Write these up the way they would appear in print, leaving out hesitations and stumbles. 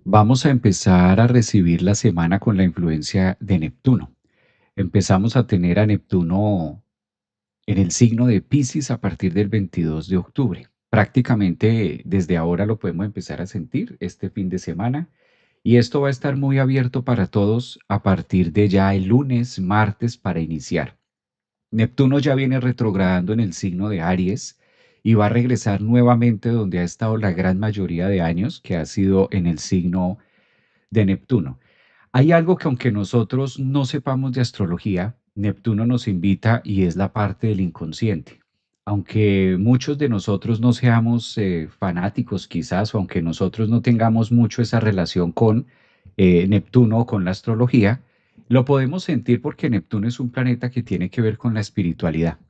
Vamos a empezar a recibir la semana con la influencia de Neptuno. Empezamos a tener a Neptuno en el signo de Piscis a partir del 22 de octubre. Prácticamente desde ahora lo podemos empezar a sentir este fin de semana y esto va a estar muy abierto para todos a partir de ya el lunes, martes para iniciar. Neptuno ya viene retrogradando en el signo de Aries y va a regresar nuevamente donde ha estado la gran mayoría de años, que ha sido en el signo de Neptuno. Hay algo que aunque nosotros no sepamos de astrología, Neptuno nos invita y es la parte del inconsciente. Aunque muchos de nosotros no seamos fanáticos quizás, o aunque nosotros no tengamos mucho esa relación con Neptuno o con la astrología, lo podemos sentir porque Neptuno es un planeta que tiene que ver con la espiritualidad.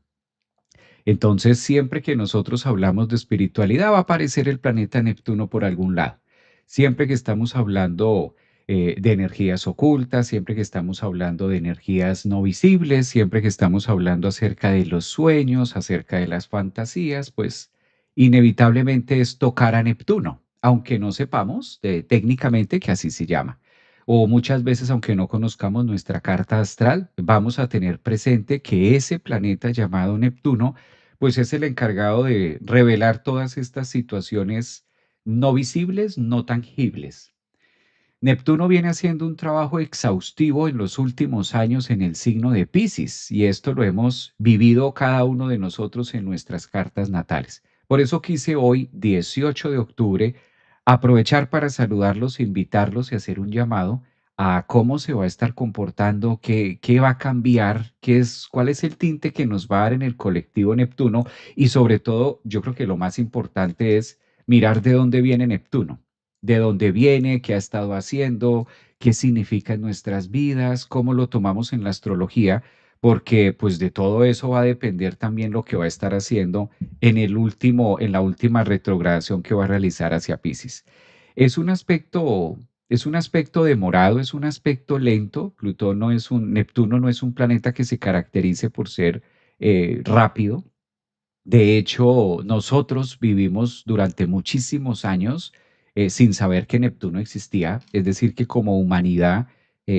Entonces, siempre que nosotros hablamos de espiritualidad, va a aparecer el planeta Neptuno por algún lado. Siempre que estamos hablando de energías ocultas, siempre que estamos hablando de energías no visibles, siempre que estamos hablando acerca de los sueños, acerca de las fantasías, pues inevitablemente es tocar a Neptuno, aunque no sepamos técnicamente que así se llama. O muchas veces, aunque no conozcamos nuestra carta astral, vamos a tener presente que ese planeta llamado Neptuno pues es el encargado de revelar todas estas situaciones no visibles, no tangibles. Neptuno viene haciendo un trabajo exhaustivo en los últimos años en el signo de Piscis y esto lo hemos vivido cada uno de nosotros en nuestras cartas natales. Por eso quise hoy, 18 de octubre, aprovechar para saludarlos, invitarlos y hacer un llamado a cómo se va a estar comportando, qué va a cambiar, cuál es el tinte que nos va a dar en el colectivo Neptuno y sobre todo, yo creo que lo más importante es mirar de dónde viene Neptuno, de dónde viene, qué ha estado haciendo, qué significa en nuestras vidas, cómo lo tomamos en la astrología, porque pues de todo eso va a depender también lo que va a estar haciendo en la última retrogradación que va a realizar hacia Piscis. Es un aspecto, es un aspecto demorado, es un aspecto lento. Neptuno no es un planeta que se caracterice por ser rápido. De hecho, nosotros vivimos durante muchísimos años sin saber que Neptuno existía, es decir, que como humanidad,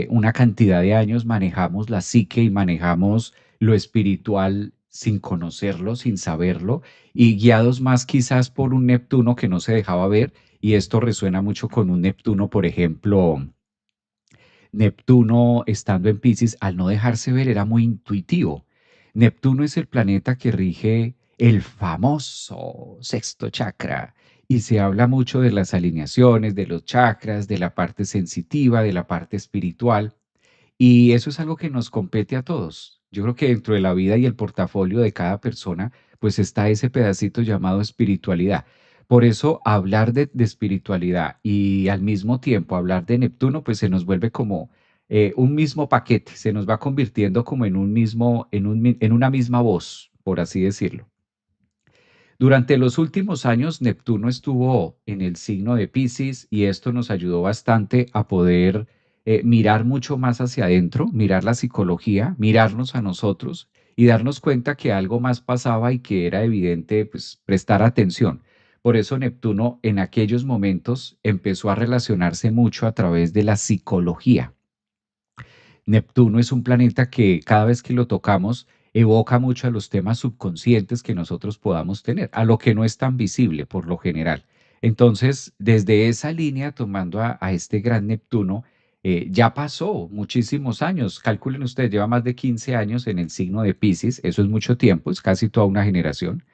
una cantidad de años manejamos la psique y manejamos lo espiritual sin conocerlo, sin saberlo, y guiados más quizás por un Neptuno que no se dejaba ver, y esto resuena mucho con un Neptuno, por ejemplo, Neptuno, estando en Piscis, al no dejarse ver, era muy intuitivo. Neptuno es el planeta que rige el famoso sexto chakra y se habla mucho de las alineaciones, de los chakras, de la parte sensitiva, de la parte espiritual. Y eso es algo que nos compete a todos. Yo creo que dentro de la vida y el portafolio de cada persona, pues está ese pedacito llamado espiritualidad. Por eso hablar de espiritualidad y al mismo tiempo hablar de Neptuno, pues se nos vuelve como un mismo paquete, se nos va convirtiendo como en un mismo, en una misma voz, por así decirlo. Durante los últimos años, Neptuno estuvo en el signo de Piscis y esto nos ayudó bastante a poder mirar mucho más hacia adentro, mirar la psicología, mirarnos a nosotros y darnos cuenta que algo más pasaba y que era evidente, pues, prestar atención. Por eso Neptuno en aquellos momentos empezó a relacionarse mucho a través de la psicología. Neptuno es un planeta que cada vez que lo tocamos evoca mucho a los temas subconscientes que nosotros podamos tener, a lo que no es tan visible por lo general. Entonces, desde esa línea, tomando a este gran Neptuno, ya pasó muchísimos años. Calculen ustedes, lleva más de 15 años en el signo de Piscis, eso es mucho tiempo, es casi toda una generación.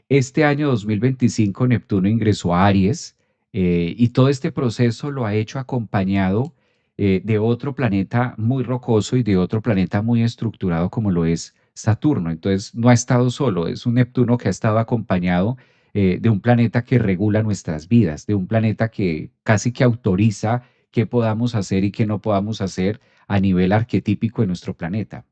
Este año 2025 Neptuno ingresó a Aries y todo este proceso lo ha hecho acompañado de otro planeta muy rocoso y de otro planeta muy estructurado como lo es Saturno. Entonces no ha estado solo, es un Neptuno que ha estado acompañado de un planeta que regula nuestras vidas, de un planeta que casi que autoriza qué podamos hacer y qué no podamos hacer a nivel arquetípico de nuestro planeta.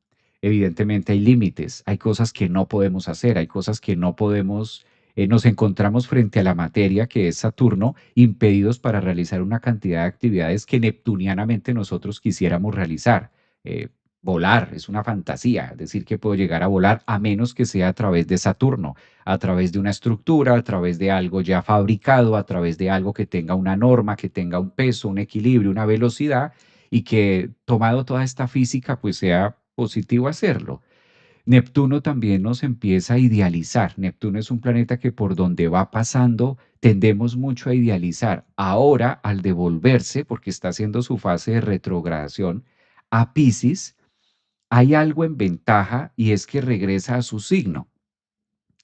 Evidentemente hay límites, hay cosas que no podemos hacer, hay cosas que no podemos, nos encontramos frente a la materia que es Saturno, impedidos para realizar una cantidad de actividades que neptunianamente nosotros quisiéramos realizar. volar, es una fantasía decir que puedo llegar a volar a menos que sea a través de Saturno, a través de una estructura, a través de algo ya fabricado, a través de algo que tenga una norma, que tenga un peso, un equilibrio, una velocidad y que tomado toda esta física pues sea positivo hacerlo. Neptuno también nos empieza a idealizar. Neptuno es un planeta que por donde va pasando tendemos mucho a idealizar. Ahora, al devolverse, porque está haciendo su fase de retrogradación a Pisces, hay algo en ventaja y es que regresa a su signo.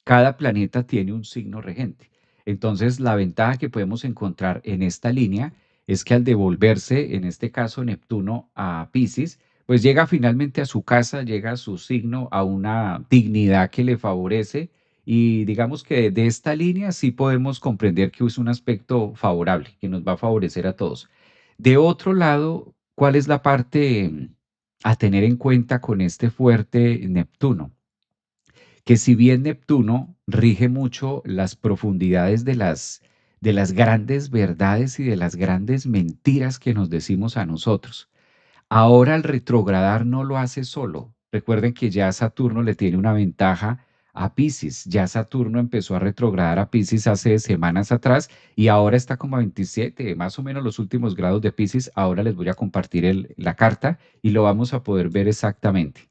Cada planeta tiene un signo regente. Entonces, la ventaja que podemos encontrar en esta línea es que al devolverse, en este caso Neptuno a Pisces, pues llega finalmente a su casa, llega a su signo, a una dignidad que le favorece y digamos que de esta línea sí podemos comprender que es un aspecto favorable, que nos va a favorecer a todos. De otro lado, ¿cuál es la parte a tener en cuenta con este fuerte Neptuno? Que si bien Neptuno rige mucho las profundidades de las grandes verdades y de las grandes mentiras que nos decimos a nosotros, ahora al retrogradar no lo hace solo. Recuerden que ya Saturno le tiene una ventaja a Pisces. Ya Saturno empezó a retrogradar a Pisces hace semanas atrás y ahora está como a 27, más o menos los últimos grados de Pisces. Ahora les voy a compartir la carta y lo vamos a poder ver exactamente.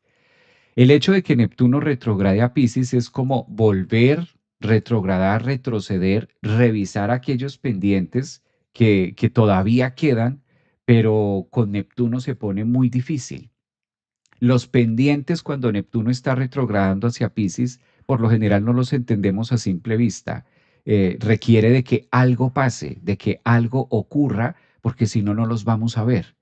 El hecho de que Neptuno retrograde a Pisces es como volver, retrogradar, retroceder, revisar aquellos pendientes que todavía quedan, pero con Neptuno se pone muy difícil. Los pendientes cuando Neptuno está retrogradando hacia Pisces, por lo general no los entendemos a simple vista. Requiere de que algo pase, de que algo ocurra, porque si no, no los vamos a ver.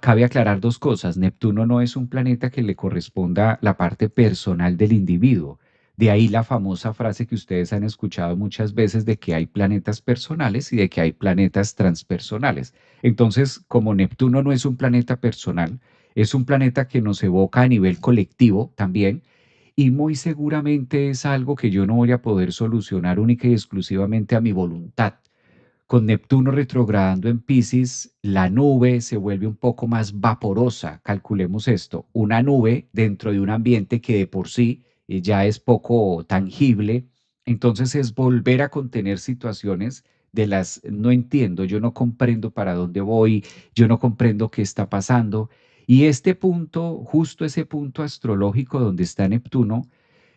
Cabe aclarar dos cosas. Neptuno no es un planeta que le corresponda la parte personal del individuo. De ahí la famosa frase que ustedes han escuchado muchas veces de que hay planetas personales y de que hay planetas transpersonales. Entonces, como Neptuno no es un planeta personal, es un planeta que nos evoca a nivel colectivo también y muy seguramente es algo que yo no voy a poder solucionar única y exclusivamente a mi voluntad. Con Neptuno retrogradando en Pisces, la nube se vuelve un poco más vaporosa. Calculemos esto, una nube dentro de un ambiente que de por sí ya es poco tangible. Entonces es volver a contener situaciones de las no entiendo, yo no comprendo para dónde voy, yo no comprendo qué está pasando. Y este punto, justo ese punto astrológico donde está Neptuno,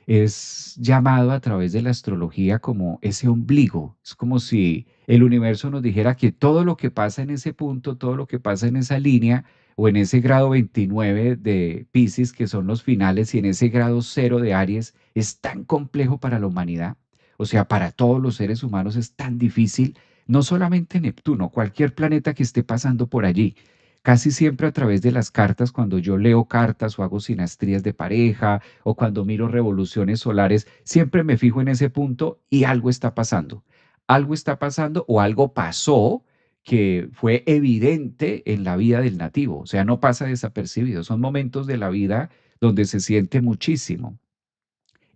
es llamado a través de la astrología como ese ombligo. Es como si el universo nos dijera que todo lo que pasa en ese punto, todo lo que pasa en esa línea o en ese grado 29 de Pisces, que son los finales, y en ese grado cero de Aries, es tan complejo para la humanidad. O sea, para todos los seres humanos es tan difícil, no solamente Neptuno, cualquier planeta que esté pasando por allí. Casi siempre a través de las cartas, cuando yo leo cartas o hago sinastrías de pareja, o cuando miro revoluciones solares, siempre me fijo en ese punto y algo está pasando. Algo está pasando o algo pasó que fue evidente en la vida del nativo, o sea, no pasa desapercibido. Son momentos de la vida donde se siente muchísimo.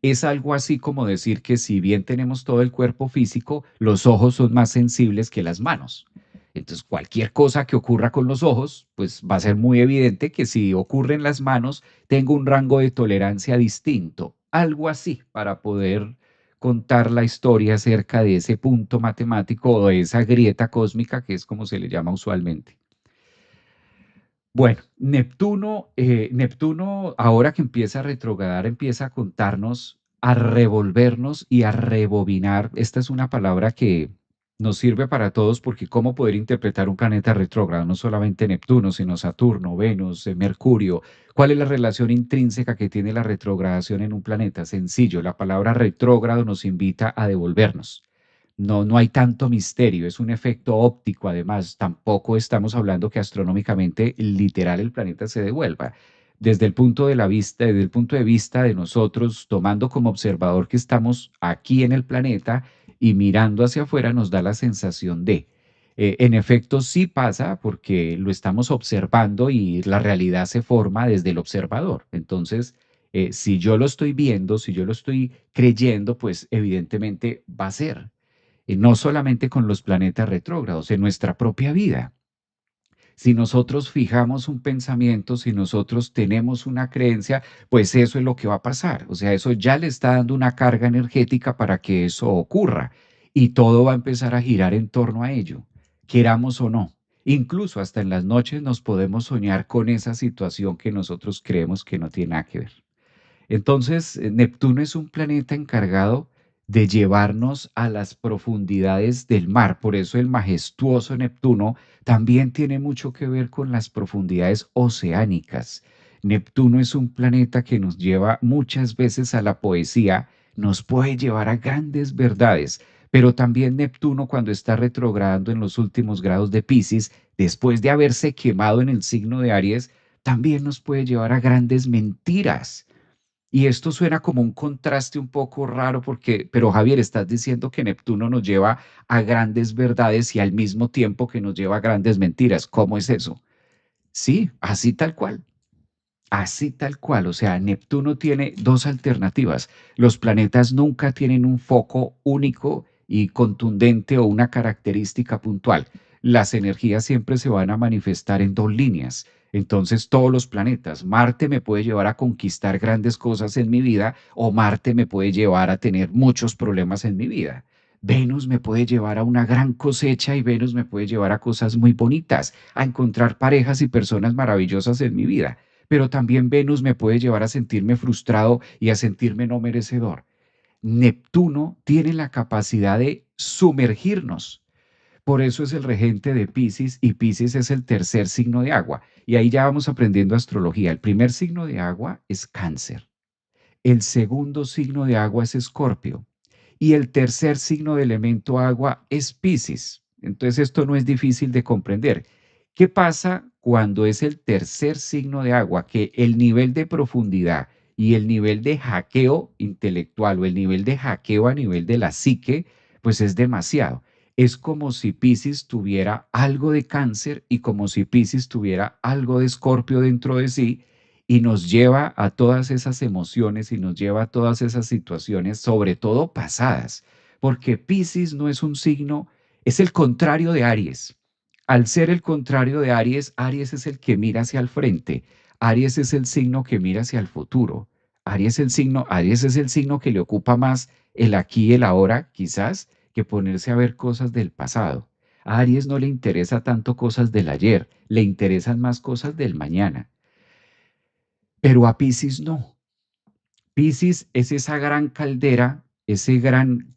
Es algo así como decir que si bien tenemos todo el cuerpo físico, los ojos son más sensibles que las manos. Entonces, cualquier cosa que ocurra con los ojos, pues va a ser muy evidente que si ocurre en las manos, tengo un rango de tolerancia distinto. Algo así para poder contar la historia acerca de ese punto matemático o de esa grieta cósmica que es como se le llama usualmente. Bueno, Neptuno, ahora que empieza a retrogradar, empieza a contarnos, a revolvernos y a rebobinar. Esta es una palabra que nos sirve para todos porque cómo poder interpretar un planeta retrógrado, no solamente Neptuno, sino Saturno, Venus, Mercurio. ¿Cuál es la relación intrínseca que tiene la retrogradación en un planeta? Sencillo, la palabra retrógrado nos invita a devolvernos. No, no hay tanto misterio, es un efecto óptico además, tampoco estamos hablando que astronómicamente literal el planeta se devuelva. Desde el punto de la vista, desde el punto de vista de nosotros, tomando como observador que estamos aquí en el planeta y mirando hacia afuera, nos da la sensación de, en efecto, sí pasa porque lo estamos observando y la realidad se forma desde el observador. Entonces, si yo lo estoy viendo, si yo lo estoy creyendo, pues evidentemente va a ser no solamente con los planetas retrógrados, en nuestra propia vida. Si nosotros fijamos un pensamiento, si nosotros tenemos una creencia, pues eso es lo que va a pasar. O sea, eso ya le está dando una carga energética para que eso ocurra y todo va a empezar a girar en torno a ello, queramos o no. Incluso hasta en las noches nos podemos soñar con esa situación que nosotros creemos que no tiene nada que ver. Entonces, Neptuno es un planeta encargado de llevarnos a las profundidades del mar. Por eso el majestuoso Neptuno también tiene mucho que ver con las profundidades oceánicas. Neptuno es un planeta que nos lleva muchas veces a la poesía, nos puede llevar a grandes verdades, pero también Neptuno cuando está retrogradando en los últimos grados de Piscis, después de haberse quemado en el signo de Aries, también nos puede llevar a grandes mentiras. Y esto suena como un contraste un poco raro porque, pero Javier, estás diciendo que Neptuno nos lleva a grandes verdades y al mismo tiempo que nos lleva a grandes mentiras. ¿Cómo es eso? Sí, así tal cual. Así tal cual, o sea, Neptuno tiene dos alternativas. Los planetas nunca tienen un foco único y contundente o una característica puntual. Las energías siempre se van a manifestar en dos líneas. Entonces, todos los planetas, Marte me puede llevar a conquistar grandes cosas en mi vida o Marte me puede llevar a tener muchos problemas en mi vida. Venus me puede llevar a una gran cosecha y Venus me puede llevar a cosas muy bonitas, a encontrar parejas y personas maravillosas en mi vida, pero también Venus me puede llevar a sentirme frustrado y a sentirme no merecedor. Neptuno tiene la capacidad de sumergirnos. Por eso es el regente de Pisces y Pisces es el tercer signo de agua. Y ahí ya vamos aprendiendo astrología. El primer signo de agua es Cáncer. El segundo signo de agua es Escorpio. Y el tercer signo de elemento agua es Piscis. Entonces esto no es difícil de comprender. ¿Qué pasa cuando es el tercer signo de agua? Que el nivel de profundidad y el nivel de hackeo intelectual o el nivel de hackeo a nivel de la psique, pues es demasiado. Es como si Piscis tuviera algo de cáncer y como si Piscis tuviera algo de escorpio dentro de sí y nos lleva a todas esas emociones y nos lleva a todas esas situaciones, sobre todo pasadas, porque Piscis no es un signo, es el contrario de Aries. Al ser el contrario de Aries, Aries es el que mira hacia el frente, Aries es el signo que mira hacia el futuro. Aries es el signo que le ocupa más el aquí y el ahora, quizás, que ponerse a ver cosas del pasado. A Aries no le interesa tanto cosas del ayer, le interesan más cosas del mañana. Pero a Piscis no. Piscis es esa gran caldera, ese gran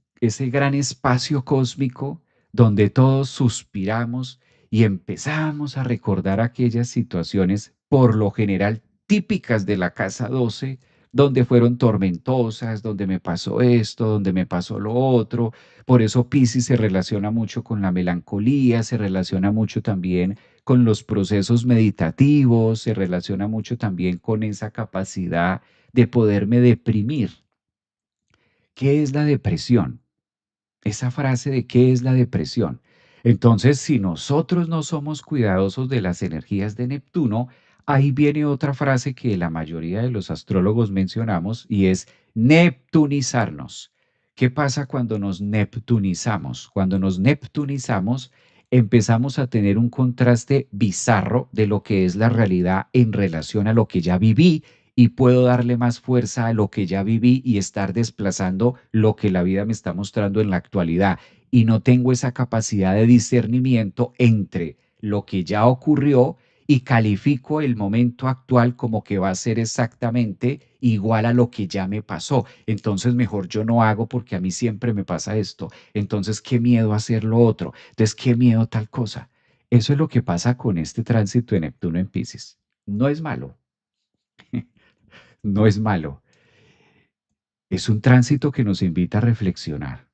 espacio cósmico donde todos suspiramos y empezamos a recordar aquellas situaciones, por lo general típicas de la casa 12, donde fueron tormentosas, donde me pasó esto, donde me pasó lo otro. Por eso Piscis se relaciona mucho con la melancolía, se relaciona mucho también con los procesos meditativos, se relaciona mucho también con esa capacidad de poderme deprimir. ¿Qué es la depresión? Esa frase de qué es la depresión. Entonces, si nosotros no somos cuidadosos de las energías de Neptuno, ahí viene otra frase que la mayoría de los astrólogos mencionamos y es neptunizarnos. ¿Qué pasa cuando nos neptunizamos? Cuando nos neptunizamos, empezamos a tener un contraste bizarro de lo que es la realidad en relación a lo que ya viví y puedo darle más fuerza a lo que ya viví y estar desplazando lo que la vida me está mostrando en la actualidad. Y no tengo esa capacidad de discernimiento entre lo que ya ocurrió y califico el momento actual como que va a ser exactamente igual a lo que ya me pasó. Entonces mejor yo no hago porque a mí siempre me pasa esto. Entonces qué miedo hacer lo otro. Entonces qué miedo tal cosa. Eso es lo que pasa con este tránsito de Neptuno en Pisces. No es malo, no es malo. Es un tránsito que nos invita a reflexionar.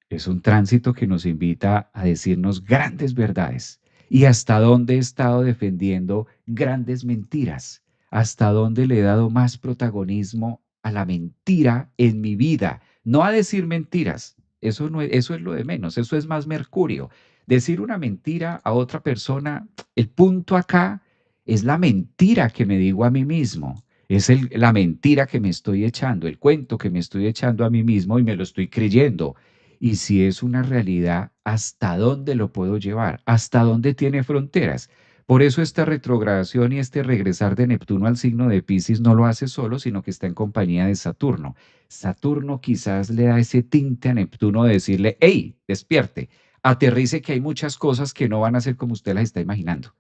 Es un tránsito que nos invita a decirnos grandes verdades. ¿Y hasta dónde he estado defendiendo grandes mentiras? ¿Hasta dónde le he dado más protagonismo a la mentira en mi vida? No a decir mentiras. Eso, no es, eso es lo de menos. Eso es más Mercurio. Decir una mentira a otra persona, el punto acá es la mentira que me digo a mí mismo. Es la mentira que me estoy echando, el cuento que me estoy echando a mí mismo y me lo estoy creyendo. Y si es una realidad, ¿hasta dónde lo puedo llevar? ¿Hasta dónde tiene fronteras? Por eso esta retrogradación y este regresar de Neptuno al signo de Piscis no lo hace solo, sino que está en compañía de Saturno. Saturno quizás le da ese tinte a Neptuno de decirle, hey, despierte, aterrice que hay muchas cosas que no van a ser como usted las está imaginando.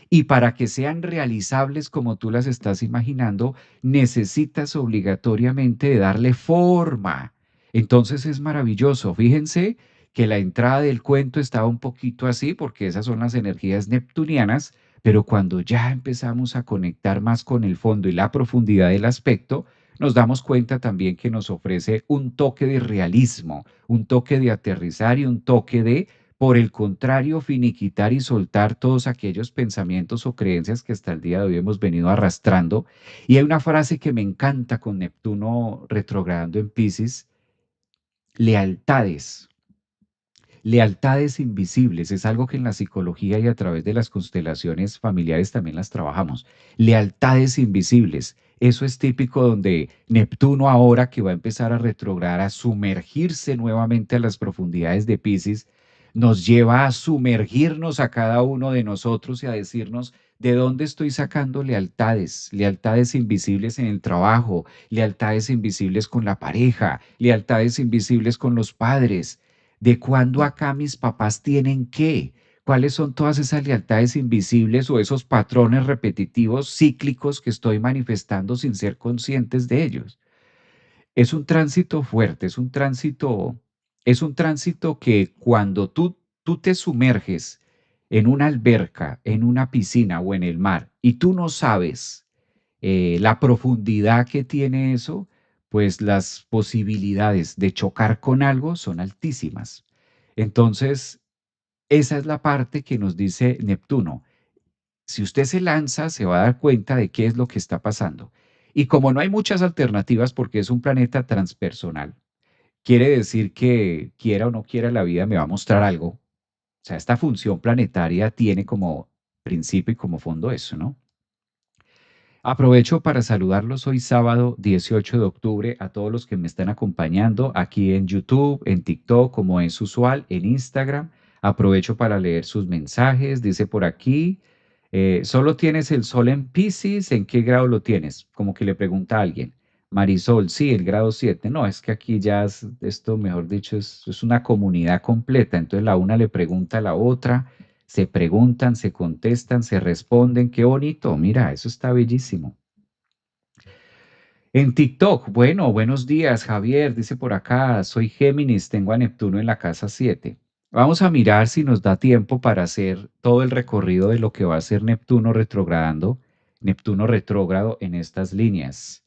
Y para que sean realizables como tú las estás imaginando, necesitas obligatoriamente de darle forma. Entonces es maravilloso. Fíjense que la entrada del cuento estaba un poquito así, porque esas son las energías neptunianas, pero cuando ya empezamos a conectar más con el fondo y la profundidad del aspecto, nos damos cuenta también que nos ofrece un toque de realismo, un toque de aterrizar y un toque de, por el contrario, finiquitar y soltar todos aquellos pensamientos o creencias que hasta el día de hoy hemos venido arrastrando. Y hay una frase que me encanta con Neptuno retrogradando en Piscis: lealtades. Lealtades invisibles es algo que en la psicología y a través de las constelaciones familiares también las trabajamos. Lealtades invisibles. Eso es típico donde Neptuno ahora que va a empezar a retrogradar, a sumergirse nuevamente a las profundidades de Piscis, nos lleva a sumergirnos a cada uno de nosotros y a decirnos de dónde estoy sacando lealtades, lealtades invisibles en el trabajo, lealtades invisibles con la pareja, lealtades invisibles con los padres, de cuándo acá mis papás tienen qué, cuáles son todas esas lealtades invisibles o esos patrones repetitivos cíclicos que estoy manifestando sin ser conscientes de ellos. Es un tránsito fuerte, es un tránsito que cuando tú te sumerges en una alberca, en una piscina o en el mar y tú no sabes la profundidad que tiene eso, pues las posibilidades de chocar con algo son altísimas. Entonces, esa es la parte que nos dice Neptuno. Si usted se lanza, se va a dar cuenta de qué es lo que está pasando. Y como no hay muchas alternativas porque es un planeta transpersonal, quiere decir que quiera o no quiera la vida me va a mostrar algo. O sea, esta función planetaria tiene como principio y como fondo eso, ¿no? Aprovecho para saludarlos hoy sábado 18 de octubre a todos los que me están acompañando aquí en YouTube, en TikTok, como es usual, en Instagram. Aprovecho para leer sus mensajes. Dice por aquí, ¿solo tienes el sol en Piscis? ¿En qué grado lo tienes? Como que le pregunta a alguien. Marisol, sí, el grado 7. No, es que aquí ya esto, mejor dicho, es una comunidad completa. Entonces la una le pregunta a la otra, se preguntan, se contestan, se responden. Qué bonito, mira, eso está bellísimo. En TikTok, bueno, buenos días, Javier, dice por acá, soy Géminis, tengo a Neptuno en la casa 7. Vamos a mirar si nos da tiempo para hacer todo el recorrido de lo que va a ser Neptuno retrogradando, Neptuno retrógrado en estas líneas.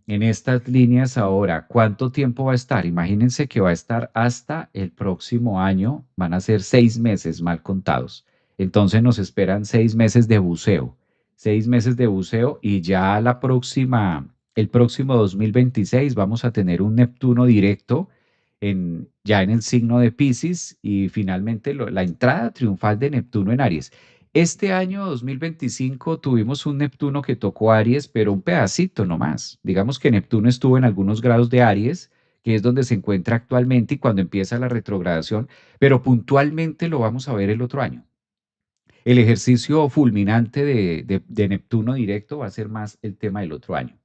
En estas líneas ahora, ¿cuánto tiempo va a estar? Imagínense que va a estar hasta el próximo año, van a ser 6 meses mal contados. Entonces nos esperan 6 meses de buceo, 6 meses de buceo y ya el próximo 2026 vamos a tener un Neptuno directo ya en el signo de Piscis y finalmente la entrada triunfal de Neptuno en Aries. Este año 2025 tuvimos un Neptuno que tocó Aries, pero un pedacito nomás. Digamos que Neptuno estuvo en algunos grados de Aries, que es donde se encuentra actualmente y cuando empieza la retrogradación, pero puntualmente lo vamos a ver el otro año. El ejercicio fulminante de Neptuno directo va a ser más el tema del otro año.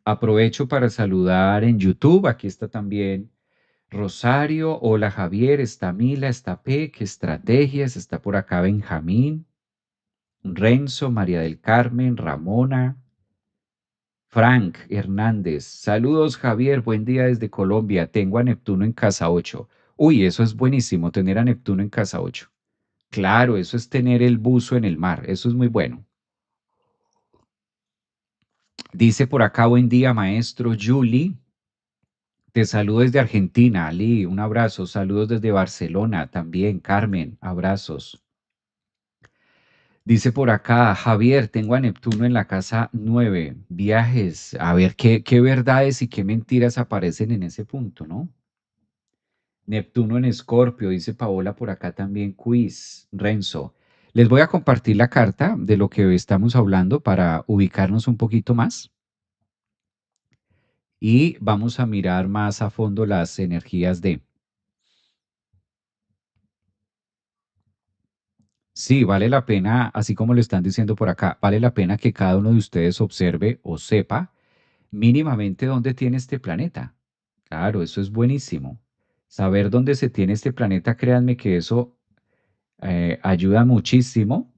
Aprovecho para saludar en YouTube. Aquí está también Rosario. Hola Javier, está Mila, está Peque, Estrategias, está por acá Benjamín. Renzo, María del Carmen, Ramona, Frank Hernández. Saludos, Javier. Buen día desde Colombia. Tengo a Neptuno en casa 8. Uy, eso es buenísimo, tener a Neptuno en casa 8. Claro, eso es tener el buzo en el mar. Eso es muy bueno. Dice por acá, buen día, maestro Julie. Te saludo desde Argentina, Ali. Un abrazo. Saludos desde Barcelona también, Carmen. Abrazos. Dice por acá, Javier, tengo a Neptuno en la casa 9. Viajes. A ver qué verdades y qué mentiras aparecen en ese punto, ¿no? Neptuno en Escorpio, dice Paola por acá también, quiz. Renzo. Les voy a compartir la carta de lo que estamos hablando para ubicarnos un poquito más y vamos a mirar más a fondo las energías de. Sí, vale la pena, así como lo están diciendo por acá, vale la pena que cada uno de ustedes observe o sepa mínimamente dónde tiene este planeta. Claro, eso es buenísimo. Saber dónde se tiene este planeta, créanme que eso ayuda muchísimo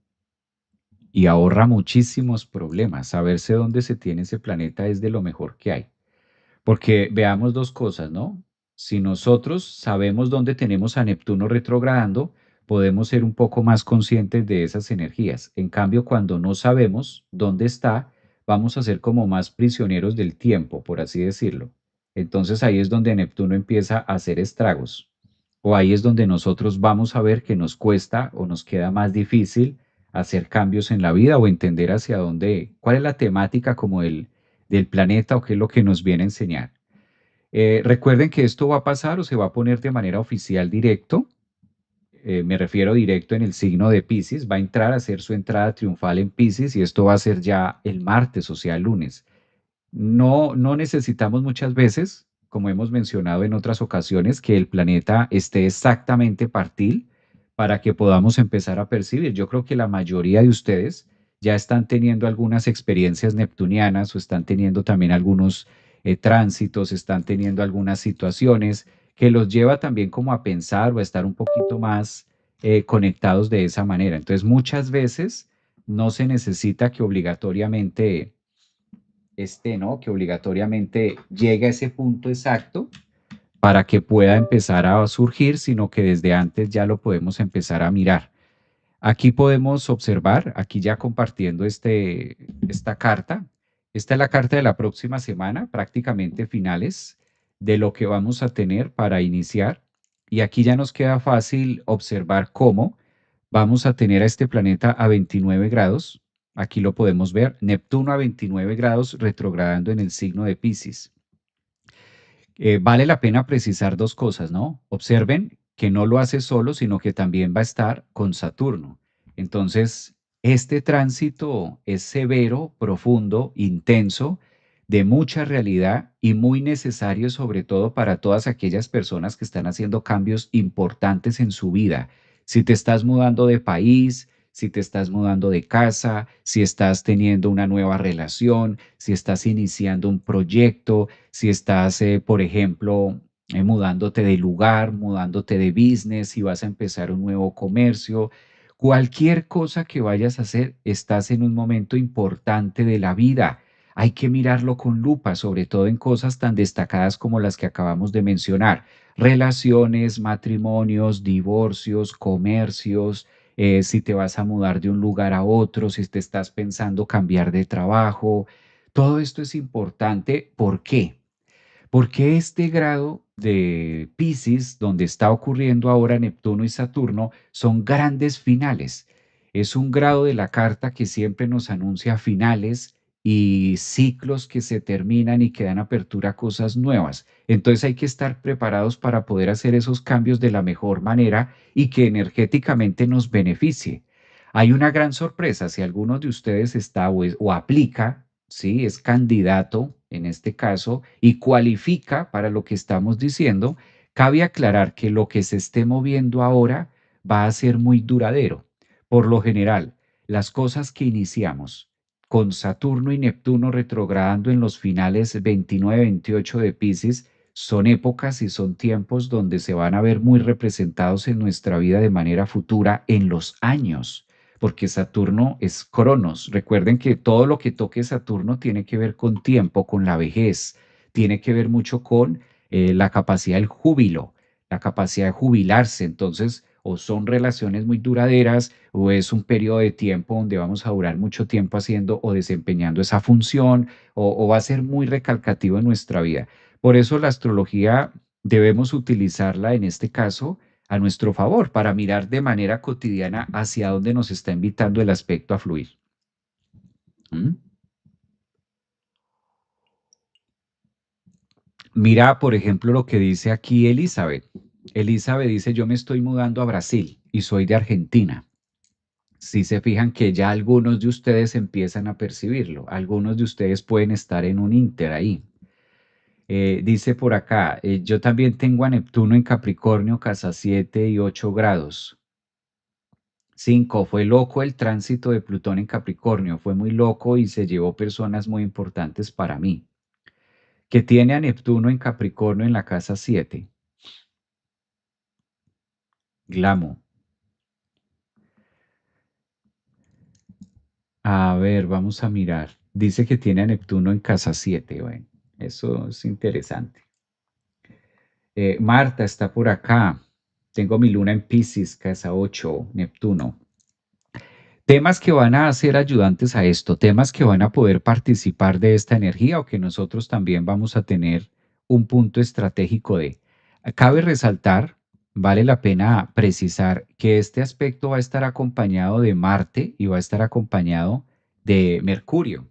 y ahorra muchísimos problemas. Saberse dónde se tiene ese planeta es de lo mejor que hay. Porque veamos dos cosas, ¿no? Si nosotros sabemos dónde tenemos a Neptuno retrogradando, podemos ser un poco más conscientes de esas energías. En cambio, cuando no sabemos dónde está, vamos a ser como más prisioneros del tiempo, por así decirlo. Entonces ahí es donde Neptuno empieza a hacer estragos. O ahí es donde nosotros vamos a ver que nos cuesta o nos queda más difícil hacer cambios en la vida o entender hacia dónde, cuál es la temática como del planeta o qué es lo que nos viene a enseñar. Recuerden que esto va a pasar o se va a poner de manera oficial directo, me refiero directo en el signo de Pisces, va a entrar a hacer su entrada triunfal en Pisces y esto va a ser ya el martes, o sea, el lunes. No necesitamos muchas veces, como hemos mencionado en otras ocasiones, que el planeta esté exactamente partil para que podamos empezar a percibir. Yo creo que la mayoría de ustedes ya están teniendo algunas experiencias neptunianas o están teniendo también algunos tránsitos, están teniendo algunas situaciones que los lleva también como a pensar o a estar un poquito más conectados de esa manera. Entonces, muchas veces no se necesita que obligatoriamente ¿no? Que obligatoriamente llegue a ese punto exacto para que pueda empezar a surgir, sino que desde antes ya lo podemos empezar a mirar. Aquí podemos observar, aquí ya compartiendo esta carta, esta es la carta de la próxima semana, prácticamente finales de lo que vamos a tener para iniciar. Y aquí ya nos queda fácil observar cómo vamos a tener a este planeta a 29 grados. Aquí lo podemos ver, Neptuno a 29 grados retrogradando en el signo de Pisces. Vale la pena precisar dos cosas, ¿no? Observen que no lo hace solo, sino que también va a estar con Saturno. Entonces, este tránsito es severo, profundo, intenso, de mucha realidad y muy necesario, sobre todo para todas aquellas personas que están haciendo cambios importantes en su vida. Si te estás mudando de país, si te estás mudando de casa, si estás teniendo una nueva relación, si estás iniciando un proyecto, si estás, por ejemplo, mudándote de lugar, mudándote de business, si vas a empezar un nuevo comercio, cualquier cosa que vayas a hacer, estás en un momento importante de la vida. Hay que mirarlo con lupa, sobre todo en cosas tan destacadas como las que acabamos de mencionar. Relaciones, matrimonios, divorcios, comercios, si te vas a mudar de un lugar a otro, si te estás pensando cambiar de trabajo. Todo esto es importante. ¿Por qué? Porque este grado de Piscis, donde está ocurriendo ahora Neptuno y Saturno, son grandes finales. Es un grado de la carta que siempre nos anuncia finales y ciclos que se terminan y que dan apertura a cosas nuevas. Entonces hay que estar preparados para poder hacer esos cambios de la mejor manera y que energéticamente nos beneficie. Hay una gran sorpresa, si alguno de ustedes está o aplica, ¿sí? Es candidato en este caso y cualifica para lo que estamos diciendo, cabe aclarar que lo que se esté moviendo ahora va a ser muy duradero. Por lo general, las cosas que iniciamos con Saturno y Neptuno retrogradando en los finales 29-28 de Pisces son épocas y son tiempos donde se van a ver muy representados en nuestra vida de manera futura en los años, porque Saturno es Cronos. Recuerden que todo lo que toque Saturno tiene que ver con tiempo, con la vejez, tiene que ver mucho con la capacidad del júbilo, la capacidad de jubilarse. Entonces, o son relaciones muy duraderas o es un periodo de tiempo donde vamos a durar mucho tiempo haciendo o desempeñando esa función o va a ser muy recalcativo en nuestra vida. Por eso la astrología debemos utilizarla en este caso a nuestro favor para mirar de manera cotidiana hacia dónde nos está invitando el aspecto a fluir. ¿Mm? Mira, por ejemplo, lo que dice aquí Elizabeth. Elizabeth dice, yo me estoy mudando a Brasil y soy de Argentina. Si se fijan que ya algunos de ustedes empiezan a percibirlo, algunos de ustedes pueden estar en un inter ahí. Dice por acá, yo también tengo a Neptuno en Capricornio, casa 7 y 8 grados. 5, fue loco el tránsito de Plutón en Capricornio, fue muy loco y se llevó personas muy importantes para mí. Que tiene a Neptuno en Capricornio en la casa 7, Glamo. A ver, vamos a mirar. Dice que tiene a Neptuno en casa 7. Bueno, eso es interesante. Marta está por acá. Tengo mi luna en Piscis, casa 8, Neptuno. Temas que van a ser ayudantes a esto, temas que van a poder participar de esta energía o que nosotros también vamos a tener un punto estratégico de. Cabe resaltar, vale la pena precisar que este aspecto va a estar acompañado de Marte y va a estar acompañado de Mercurio.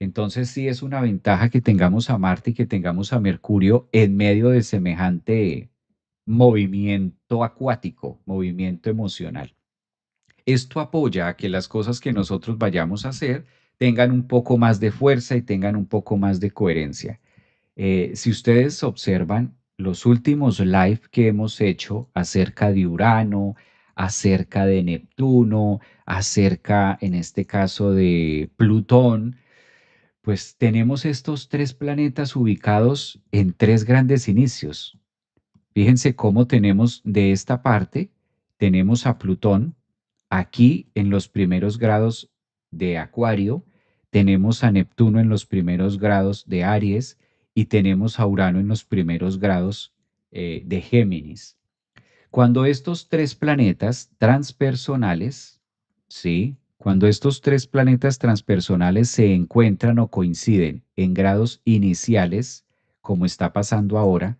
Entonces sí es una ventaja que tengamos a Marte y que tengamos a Mercurio en medio de semejante movimiento acuático, movimiento emocional. Esto apoya a que las cosas que nosotros vayamos a hacer tengan un poco más de fuerza y tengan un poco más de coherencia. Si ustedes observan los últimos live que hemos hecho acerca de Urano, acerca de Neptuno, acerca, en este caso, de Plutón, pues tenemos estos tres planetas ubicados en tres grandes inicios. Fíjense cómo tenemos de esta parte, tenemos a Plutón aquí en los primeros grados de Acuario, tenemos a Neptuno en los primeros grados de Aries y tenemos a Urano en los primeros grados de Géminis. Cuando estos tres planetas transpersonales, ¿sí? Cuando estos tres planetas transpersonales se encuentran o coinciden en grados iniciales, como está pasando ahora,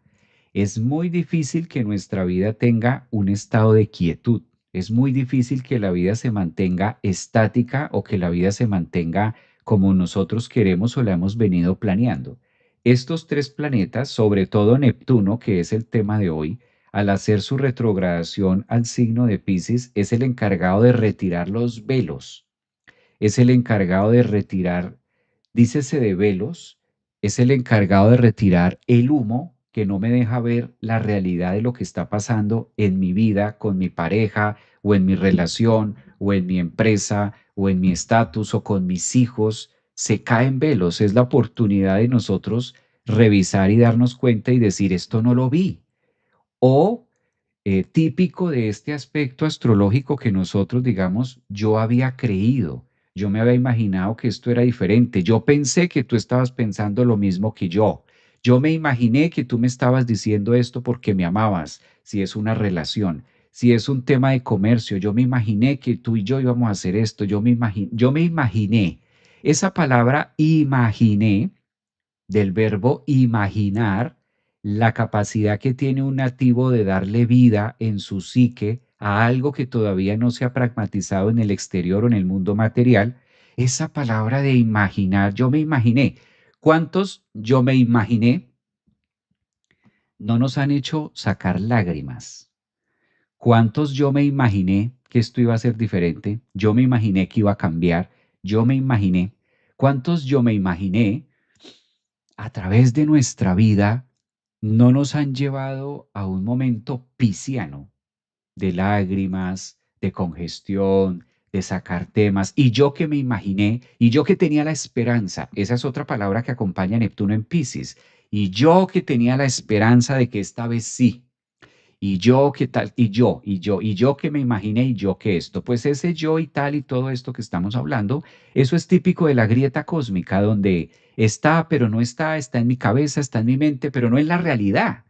es muy difícil que nuestra vida tenga un estado de quietud. Es muy difícil que la vida se mantenga estática o que la vida se mantenga como nosotros queremos o la hemos venido planeando. Estos tres planetas, sobre todo Neptuno, que es el tema de hoy, al hacer su retrogradación al signo de Piscis, es el encargado de retirar los velos, es el encargado de retirar, dícese de velos, es el encargado de retirar el humo que no me deja ver la realidad de lo que está pasando en mi vida, con mi pareja, o en mi relación, o en mi empresa, o en mi estatus, o con mis hijos. Se caen velos, es la oportunidad de nosotros revisar y darnos cuenta y decir, esto no lo vi. O típico de este aspecto astrológico que nosotros, digamos, yo había creído, yo me había imaginado que esto era diferente, yo pensé que tú estabas pensando lo mismo que yo me imaginé que tú me estabas diciendo esto porque me amabas, si es una relación, si es un tema de comercio, yo me imaginé que tú y yo íbamos a hacer esto, yo me imaginé. Esa palabra imaginé del verbo imaginar, la capacidad que tiene un nativo de darle vida en su psique a algo que todavía no se ha pragmatizado en el exterior o en el mundo material, esa palabra de imaginar, yo me imaginé. ¿Cuántos yo me imaginé no nos han hecho sacar lágrimas? ¿Cuántos yo me imaginé que esto iba a ser diferente? Yo me imaginé que iba a cambiar. Yo me imaginé. ¿Cuántos yo me imaginé a través de nuestra vida no nos han llevado a un momento pisciano de lágrimas, de congestión, de sacar temas? Y yo que me imaginé, y yo que tenía la esperanza, esa es otra palabra que acompaña a Neptuno en Piscis, y yo que tenía la esperanza de que esta vez sí, y yo qué tal, y yo que me imaginé, y yo que esto, pues ese yo y tal y todo esto que estamos hablando, eso es típico de la grieta cósmica, donde está, pero no está, está en mi cabeza, está en mi mente, pero no en la realidad.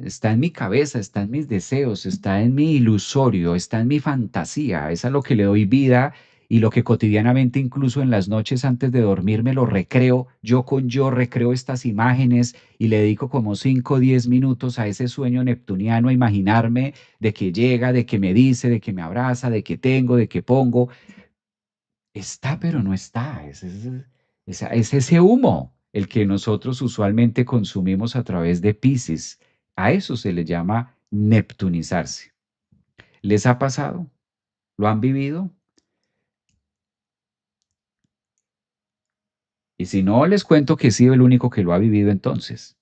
Está en mi cabeza, está en mis deseos, está en mi ilusorio, está en mi fantasía. Es a lo que le doy vida y lo que cotidianamente, incluso en las noches antes de dormir, me lo recreo. Yo con yo recreo estas imágenes y le dedico como 5 o 10 minutos a ese sueño neptuniano, a imaginarme de que llega, de que me dice, de que me abraza, de que tengo, de que pongo. Está, pero no está. Es ese humo el que nosotros usualmente consumimos a través de Piscis. A eso se le llama neptunizarse. ¿Les ha pasado? ¿Lo han vivido? Y si no, les cuento que he sido el único que lo ha vivido entonces.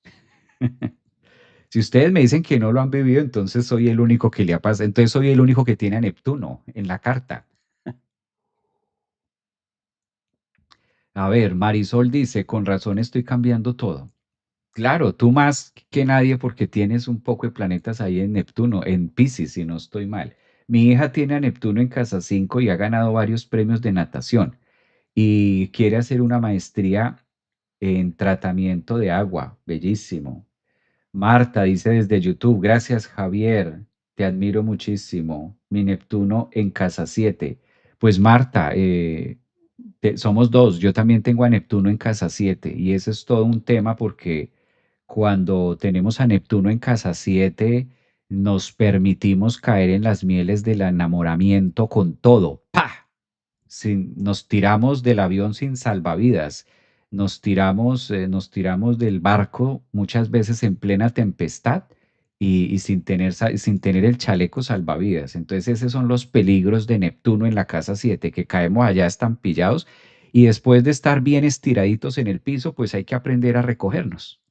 Si ustedes me dicen que no lo han vivido, entonces soy el único que le ha pasado, entonces soy el único que tiene a Neptuno en la carta. A ver, Marisol dice, con razón estoy cambiando todo. Claro, tú más que nadie porque tienes un poco de planetas ahí en Neptuno, en Piscis, si no estoy mal. Mi hija tiene a Neptuno en casa 5 y ha ganado varios premios de natación y quiere hacer una maestría en tratamiento de agua. Bellísimo. Marta dice desde YouTube, gracias Javier, te admiro muchísimo. Mi Neptuno en casa 7. Pues Marta, somos dos, yo también tengo a Neptuno en casa 7 y ese es todo un tema porque cuando tenemos a Neptuno en casa 7 nos permitimos caer en las mieles del enamoramiento con todo. ¡Pah! Nos tiramos del avión sin salvavidas, nos tiramos del barco muchas veces en plena tempestad y sin tener el chaleco salvavidas. Entonces esos son los peligros de Neptuno en la casa 7 que caemos allá estampados y después de estar bien estiraditos en el piso, pues hay que aprender a recogernos.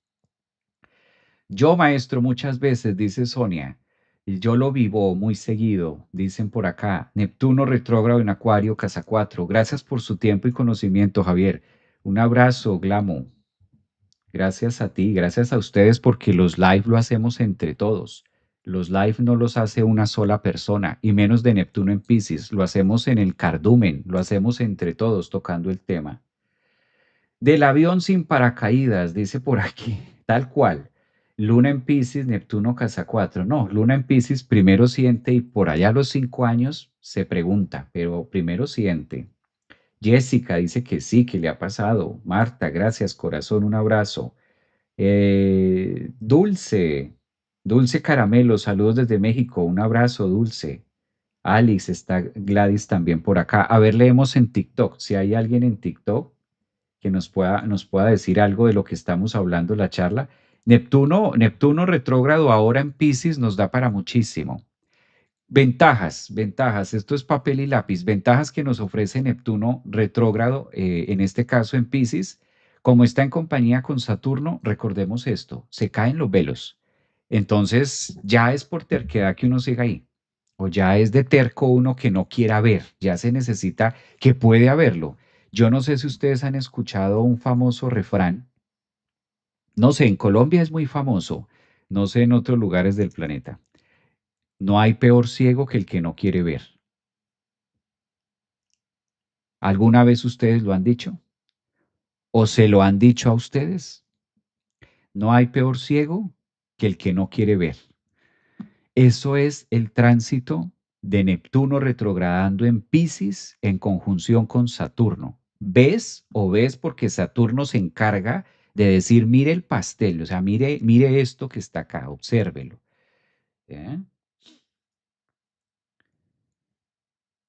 Yo, maestro, muchas veces, dice Sonia, y yo lo vivo muy seguido, dicen por acá, Neptuno retrógrado en Acuario, casa 4. Gracias por su tiempo y conocimiento, Javier. Un abrazo, Glamo. Gracias a ti, gracias a ustedes porque los live lo hacemos entre todos. Los live no los hace una sola persona, y menos de Neptuno en Piscis. Lo hacemos en el cardumen, lo hacemos entre todos tocando el tema. Del avión sin paracaídas, dice por aquí, tal cual. Luna en Piscis, Neptuno casa 4. No, Luna en Piscis primero siente y por allá a los 5 años se pregunta, pero primero siente. Jessica dice que sí, que le ha pasado. Marta, gracias, corazón, un abrazo. Dulce, Dulce Caramelo, saludos desde México, un abrazo, Dulce. Alex, está Gladys también por acá. A ver, leemos en TikTok. Si hay alguien en TikTok que nos pueda decir algo de lo que estamos hablando en la charla. Neptuno retrógrado ahora en Piscis nos da para muchísimo. Ventajas, esto es papel y lápiz, ventajas que nos ofrece Neptuno retrógrado, en este caso en Piscis, como está en compañía con Saturno, recordemos esto, se caen los velos. Entonces ya es por terquedad que uno siga ahí, o ya es de terco uno que no quiera ver, ya se necesita que puede haberlo. Yo no sé si ustedes han escuchado un famoso refrán, no sé, en Colombia es muy famoso, no sé en otros lugares del planeta. No hay peor ciego que el que no quiere ver. ¿Alguna vez ustedes lo han dicho? ¿O se lo han dicho a ustedes? No hay peor ciego que el que no quiere ver. Eso es el tránsito de Neptuno retrogradando en Piscis en conjunción con Saturno. ¿Ves o ves porque Saturno se encarga de decir, mire el pastel, o sea, mire esto que está acá, obsérvelo. ¿Eh?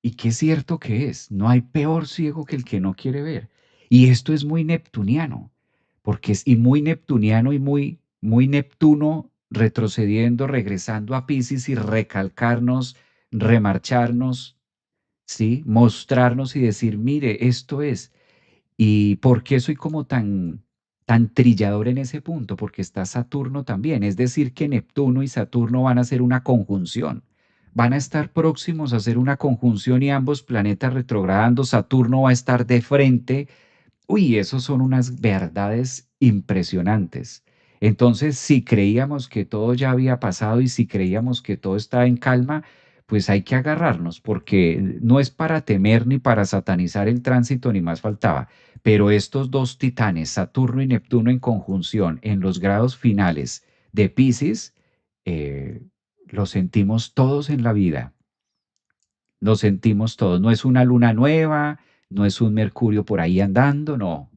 Y qué cierto que es, no hay peor ciego que el que no quiere ver. Y esto es muy neptuniano, porque es y muy neptuniano y muy Neptuno retrocediendo, regresando a Piscis y recalcarnos, remarcharnos, ¿sí? Mostrarnos y decir, mire, esto es. ¿Y por qué soy como tan trillador en ese punto? Porque está Saturno también. Es decir, que Neptuno y Saturno van a hacer una conjunción. Van a estar próximos a hacer una conjunción y ambos planetas retrogradando. Saturno va a estar de frente. Uy, esos son unas verdades impresionantes. Entonces, si creíamos que todo ya había pasado y si creíamos que todo estaba en calma, pues hay que agarrarnos, porque no es para temer ni para satanizar el tránsito, ni más faltaba. Pero estos dos titanes, Saturno y Neptuno en conjunción, en los grados finales de Piscis, eh, lo sentimos todos en la vida. Lo sentimos todos. No es una luna nueva, no es un Mercurio por ahí andando, no.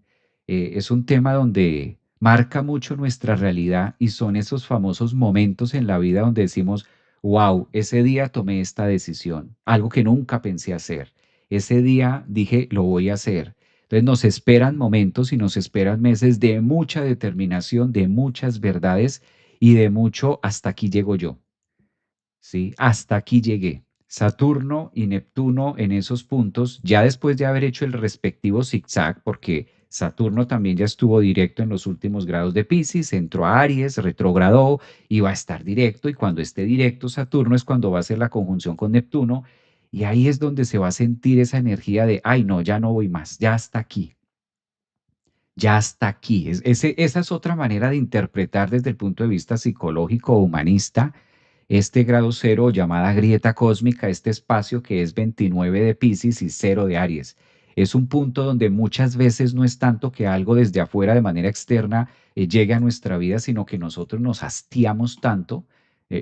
Es un tema donde marca mucho nuestra realidad y son esos famosos momentos en la vida donde decimos, wow, ese día tomé esta decisión, algo que nunca pensé hacer. Ese día dije, lo voy a hacer. Entonces nos esperan momentos y nos esperan meses de mucha determinación, de muchas verdades y de mucho hasta aquí llego yo. ¿Sí? Hasta aquí llegué. Saturno y Neptuno en esos puntos, ya después de haber hecho el respectivo zigzag, porque Saturno también ya estuvo directo en los últimos grados de Piscis, entró a Aries, retrogradó y va a estar directo. Y cuando esté directo Saturno es cuando va a hacer la conjunción con Neptuno. Y ahí es donde se va a sentir esa energía de, ay, no, ya no voy más, ya hasta aquí, ya hasta aquí. Esa es otra manera de interpretar desde el punto de vista psicológico o humanista este grado cero llamada grieta cósmica, este espacio que es 29 de Piscis y cero de Aries. Es un punto donde muchas veces no es tanto que algo desde afuera de manera externa llegue a nuestra vida, sino que nosotros nos hastiamos tanto,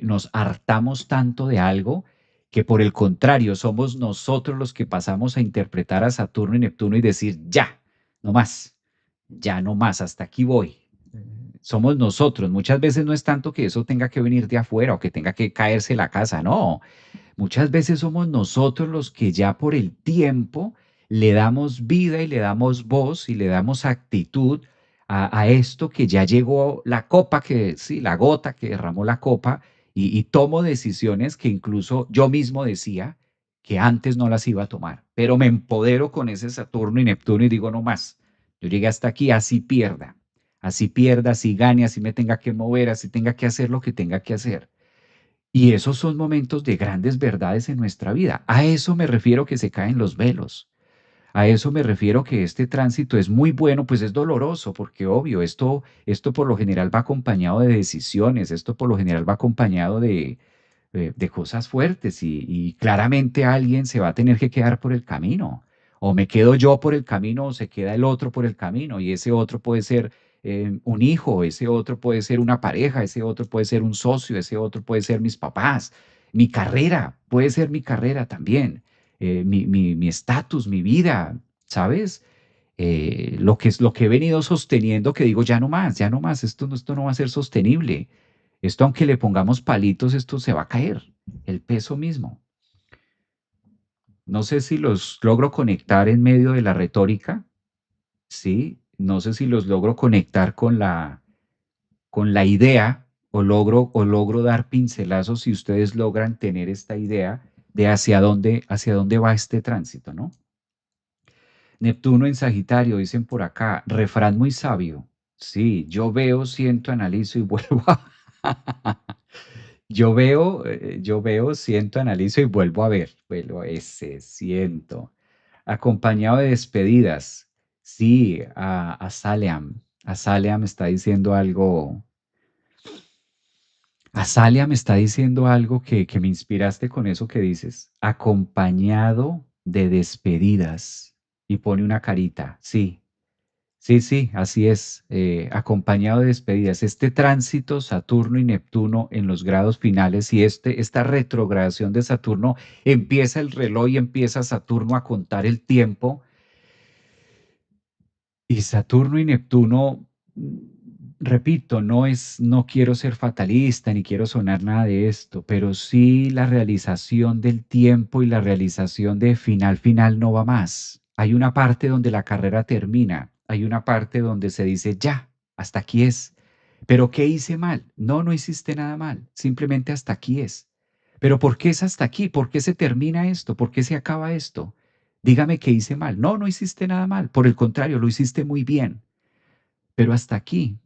nos hartamos tanto de algo, que por el contrario somos nosotros los que pasamos a interpretar a Saturno y Neptuno y decir, ya, no más, ya no más, hasta aquí voy. Somos nosotros. Muchas veces no es tanto que eso tenga que venir de afuera o que tenga que caerse la casa, no. Muchas veces somos nosotros los que ya por el tiempo le damos vida y le damos voz y le damos actitud a esto que ya llegó la copa, que sí, la gota que derramó la copa y tomo decisiones que incluso yo mismo decía que antes no las iba a tomar, pero me empodero con ese Saturno y Neptuno y digo no más, yo llegué hasta aquí, así pierda, así gane, así me tenga que mover, así tenga que hacer lo que tenga que hacer. Y esos son momentos de grandes verdades en nuestra vida. A eso me refiero que se caen los velos. A eso me refiero que este tránsito es muy bueno, pues es doloroso, porque obvio, esto por lo general va acompañado de decisiones, esto por lo general va acompañado de cosas fuertes y claramente alguien se va a tener que quedar por el camino. O me quedo yo por el camino o se queda el otro por el camino y ese otro puede ser un hijo, ese otro puede ser una pareja, ese otro puede ser un socio, ese otro puede ser mis papás, mi carrera, puede ser mi carrera también, mi estatus, mi vida, ¿sabes? Lo que he venido sosteniendo, que digo, ya no más, esto no va a ser sostenible. Esto, aunque le pongamos palitos, esto se va a caer, el peso mismo. No sé si los logro conectar en medio de la retórica, ¿sí? No sé si los logro conectar con la idea o logro dar pincelazos si ustedes logran tener esta idea de hacia dónde va este tránsito, ¿no? Neptuno en Sagitario, dicen por acá, refrán muy sabio. Sí, yo veo, siento, analizo y vuelvo a... yo veo, siento, analizo y vuelvo a ver. Vuelvo a ese, siento. Acompañado de despedidas. Sí, a Saleam. A Salia me está diciendo algo. Azalia me está diciendo algo que me inspiraste con eso que dices. Acompañado de despedidas. Y pone una carita. Sí, sí, sí, así es, acompañado de despedidas. Este tránsito Saturno y Neptuno en los grados finales y esta retrogradación de Saturno, empieza el reloj y empieza Saturno a contar el tiempo. Y Saturno y Neptuno, repito, no quiero ser fatalista ni quiero sonar nada de esto, pero sí la realización del tiempo y la realización de final no va más. Hay una parte donde la carrera termina, hay una parte donde se dice ya, hasta aquí es. Pero ¿qué hice mal? No, no hiciste nada mal, simplemente hasta aquí es. Pero ¿por qué es hasta aquí? ¿Por qué se termina esto? ¿Por qué se acaba esto? Dígame qué hice mal. No, no hiciste nada mal. Por el contrario, lo hiciste muy bien. Pero hasta aquí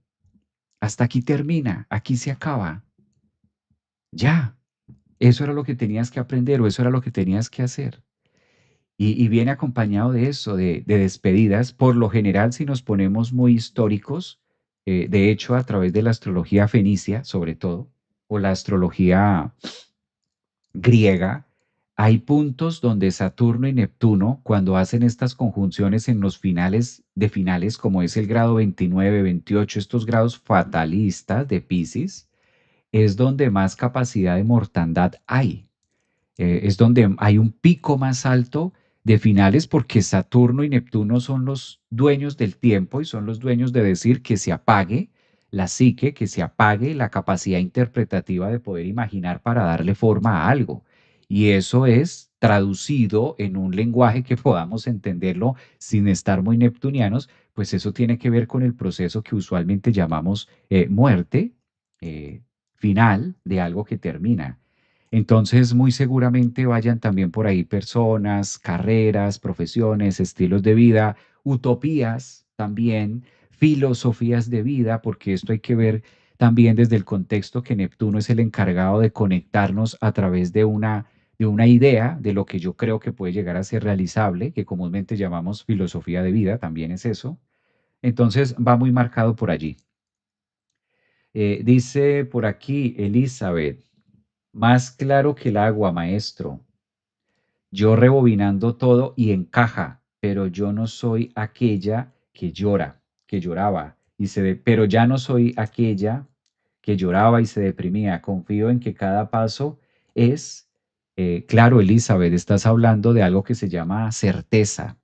termina, aquí se acaba. Ya, eso era lo que tenías que aprender o eso era lo que tenías que hacer. Y viene acompañado de eso, de despedidas. Por lo general, si nos ponemos muy históricos, de hecho, a través de la astrología fenicia, sobre todo, o la astrología griega, hay puntos donde Saturno y Neptuno, cuando hacen estas conjunciones en los finales de finales, como es el grado 29, 28, estos grados fatalistas de Pisces, es donde más capacidad de mortandad hay. Es donde hay un pico más alto de finales porque Saturno y Neptuno son los dueños del tiempo y son los dueños de decir que se apague la psique, que se apague la capacidad interpretativa de poder imaginar para darle forma a algo. Y eso es traducido en un lenguaje que podamos entenderlo sin estar muy neptunianos, pues eso tiene que ver con el proceso que usualmente llamamos muerte eh, final de algo que termina. Entonces, muy seguramente vayan también por ahí personas, carreras, profesiones, estilos de vida, utopías, también filosofías de vida, porque esto hay que ver también desde el contexto que Neptuno es el encargado de conectarnos a través de una idea de lo que yo creo que puede llegar a ser realizable, que comúnmente llamamos filosofía de vida, también es eso. Entonces va muy marcado por allí. Dice por aquí Elizabeth, más claro que el agua, maestro. Yo rebobinando todo y encaja, pero yo no soy aquella que llora, que lloraba pero ya no soy aquella que lloraba y se deprimía. Confío en que cada paso es, claro, Elizabeth, estás hablando de algo que se llama certeza.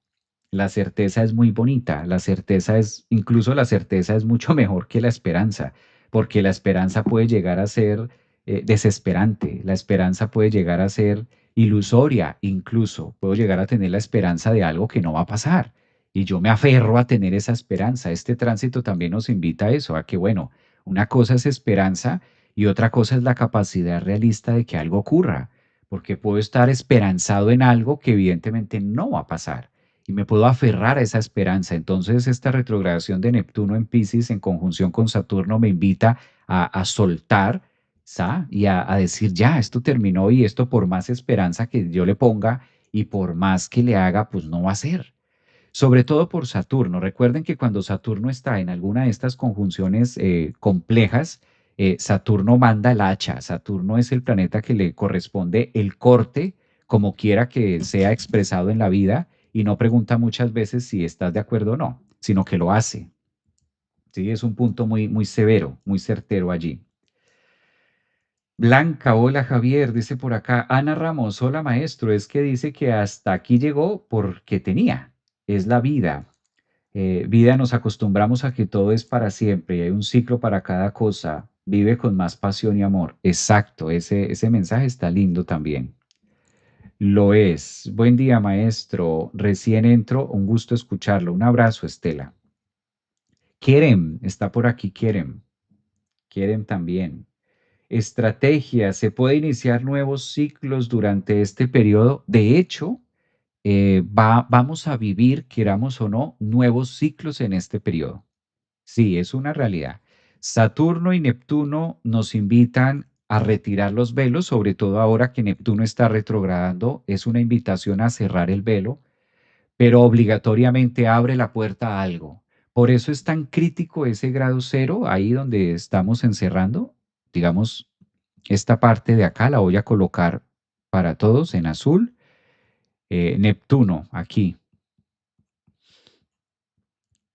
La certeza es muy bonita, la certeza es, incluso la certeza es mucho mejor que la esperanza, porque la esperanza puede llegar a ser desesperante, la esperanza puede llegar a ser ilusoria, incluso puedo llegar a tener la esperanza de algo que no va a pasar. Y yo me aferro a tener esa esperanza. Este tránsito también nos invita a eso, a que, bueno, una cosa es esperanza y otra cosa es la capacidad realista de que algo ocurra, porque puedo estar esperanzado en algo que evidentemente no va a pasar y me puedo aferrar a esa esperanza. Entonces, esta retrogradación de Neptuno en Pisces en conjunción con Saturno me invita a soltar, ¿sa? Y a decir, ya, esto terminó y esto por más esperanza que yo le ponga y por más que le haga, pues no va a ser. Sobre todo por Saturno. Recuerden que cuando Saturno está en alguna de estas conjunciones complejas, Saturno manda el hacha. Saturno es el planeta que le corresponde el corte, como quiera que sea expresado en la vida, y no pregunta muchas veces si estás de acuerdo o no, sino que lo hace. ¿Sí? Es un punto muy, muy severo, muy certero allí. Blanca, hola Javier, dice por acá. Ana Ramos, hola maestro, es que dice que hasta aquí llegó porque tenía. Es la vida. Vida nos acostumbramos a que todo es para siempre y hay un ciclo para cada cosa. Vive con más pasión y amor. Exacto, ese mensaje está lindo también. Lo es. Buen día, maestro. Recién entro, un gusto escucharlo. Un abrazo, Estela. Kerem, está por aquí Kerem. Kerem también. Estrategia, ¿se puede iniciar nuevos ciclos durante este periodo? De hecho, vamos a vivir, queramos o no, nuevos ciclos en este periodo. Sí, es una realidad. Saturno y Neptuno nos invitan a retirar los velos, sobre todo ahora que Neptuno está retrogradando, es una invitación a cerrar el velo, pero obligatoriamente abre la puerta a algo. Por eso es tan crítico ese grado cero, ahí donde estamos encerrando. Digamos, esta parte de acá la voy a colocar para todos en azul. Neptuno, aquí.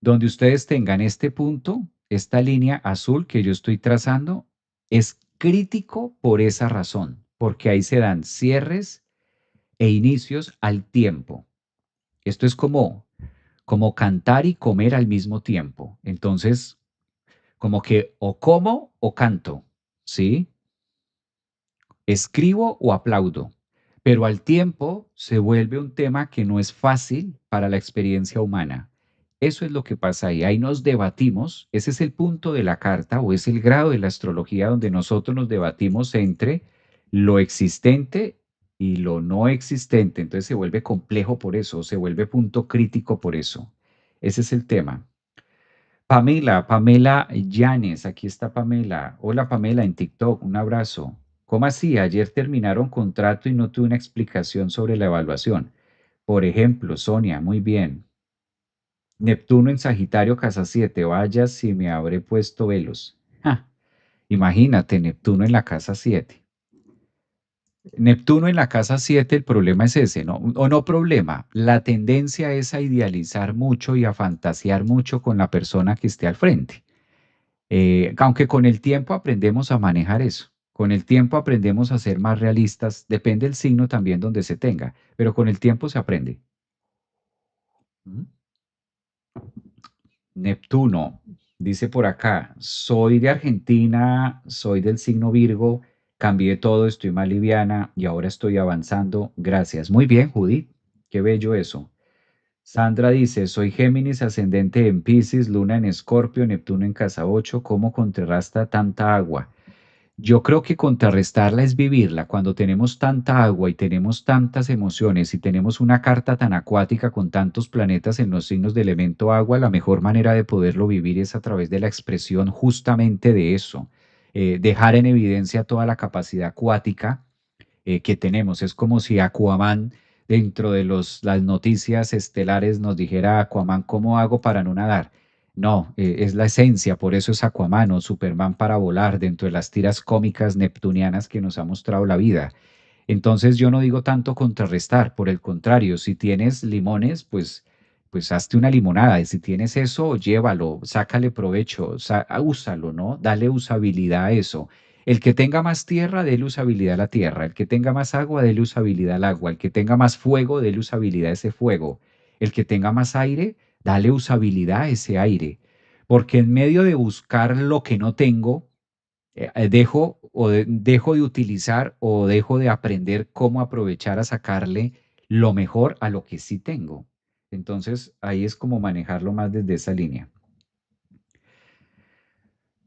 Donde ustedes tengan este punto, esta línea azul que yo estoy trazando, es crítico por esa razón, porque ahí se dan cierres e inicios al tiempo. Esto es como cantar y comer al mismo tiempo. Entonces, como que o como o canto, ¿sí? Escribo o aplaudo, pero al tiempo se vuelve un tema que no es fácil para la experiencia humana. Eso es lo que pasa ahí. Ahí nos debatimos. Ese es el punto de la carta o es el grado de la astrología donde nosotros nos debatimos entre lo existente y lo no existente. Entonces se vuelve complejo por eso, se vuelve punto crítico por eso. Ese es el tema. Pamela Llanes, aquí está Pamela. Hola Pamela en TikTok, un abrazo. ¿Cómo así? Ayer terminaron contrato y no tuve una explicación sobre la evaluación. Por ejemplo, Sonia, muy bien. Neptuno en Sagitario, casa 7. Vaya si me habré puesto velos. Ja, imagínate, Neptuno en la casa 7. Neptuno en la casa 7, el problema es ese, ¿no? O no problema, la tendencia es a idealizar mucho y a fantasear mucho con la persona que esté al frente. Aunque con el tiempo aprendemos a manejar eso, con el tiempo aprendemos a ser más realistas, depende del signo también donde se tenga, pero con el tiempo se aprende. ¿Mm? Neptuno, dice por acá, soy de Argentina, soy del signo Virgo, cambié todo, estoy más liviana y ahora estoy avanzando. Gracias. Muy bien, Judith, qué bello eso. Sandra dice, soy Géminis, ascendente en Piscis, Luna en Escorpio, Neptuno en casa 8. ¿Cómo contrarresta tanta agua? Yo creo que contrarrestarla es vivirla. Cuando tenemos tanta agua y tenemos tantas emociones y tenemos una carta tan acuática con tantos planetas en los signos de elemento agua, la mejor manera de poderlo vivir es a través de la expresión justamente de eso. Dejar en evidencia toda la capacidad acuática que tenemos. Es como si Aquaman dentro de las noticias estelares nos dijera, Aquaman, ¿cómo hago para no nadar? No, es la esencia, por eso es Aquaman o Superman para volar dentro de las tiras cómicas neptunianas que nos ha mostrado la vida. Entonces yo no digo tanto contrarrestar, por el contrario, si tienes limones, pues hazte una limonada, y si tienes eso, llévalo, sácale provecho, úsalo, ¿no? Dale usabilidad a eso. El que tenga más tierra, déle usabilidad a la tierra. El que tenga más agua, déle usabilidad al agua. El que tenga más fuego, déle usabilidad a ese fuego. El que tenga más aire, dale usabilidad a ese aire. Porque en medio de buscar lo que no tengo, dejo de utilizar o dejo de aprender cómo aprovechar a sacarle lo mejor a lo que sí tengo. Entonces, ahí es como manejarlo más desde esa línea.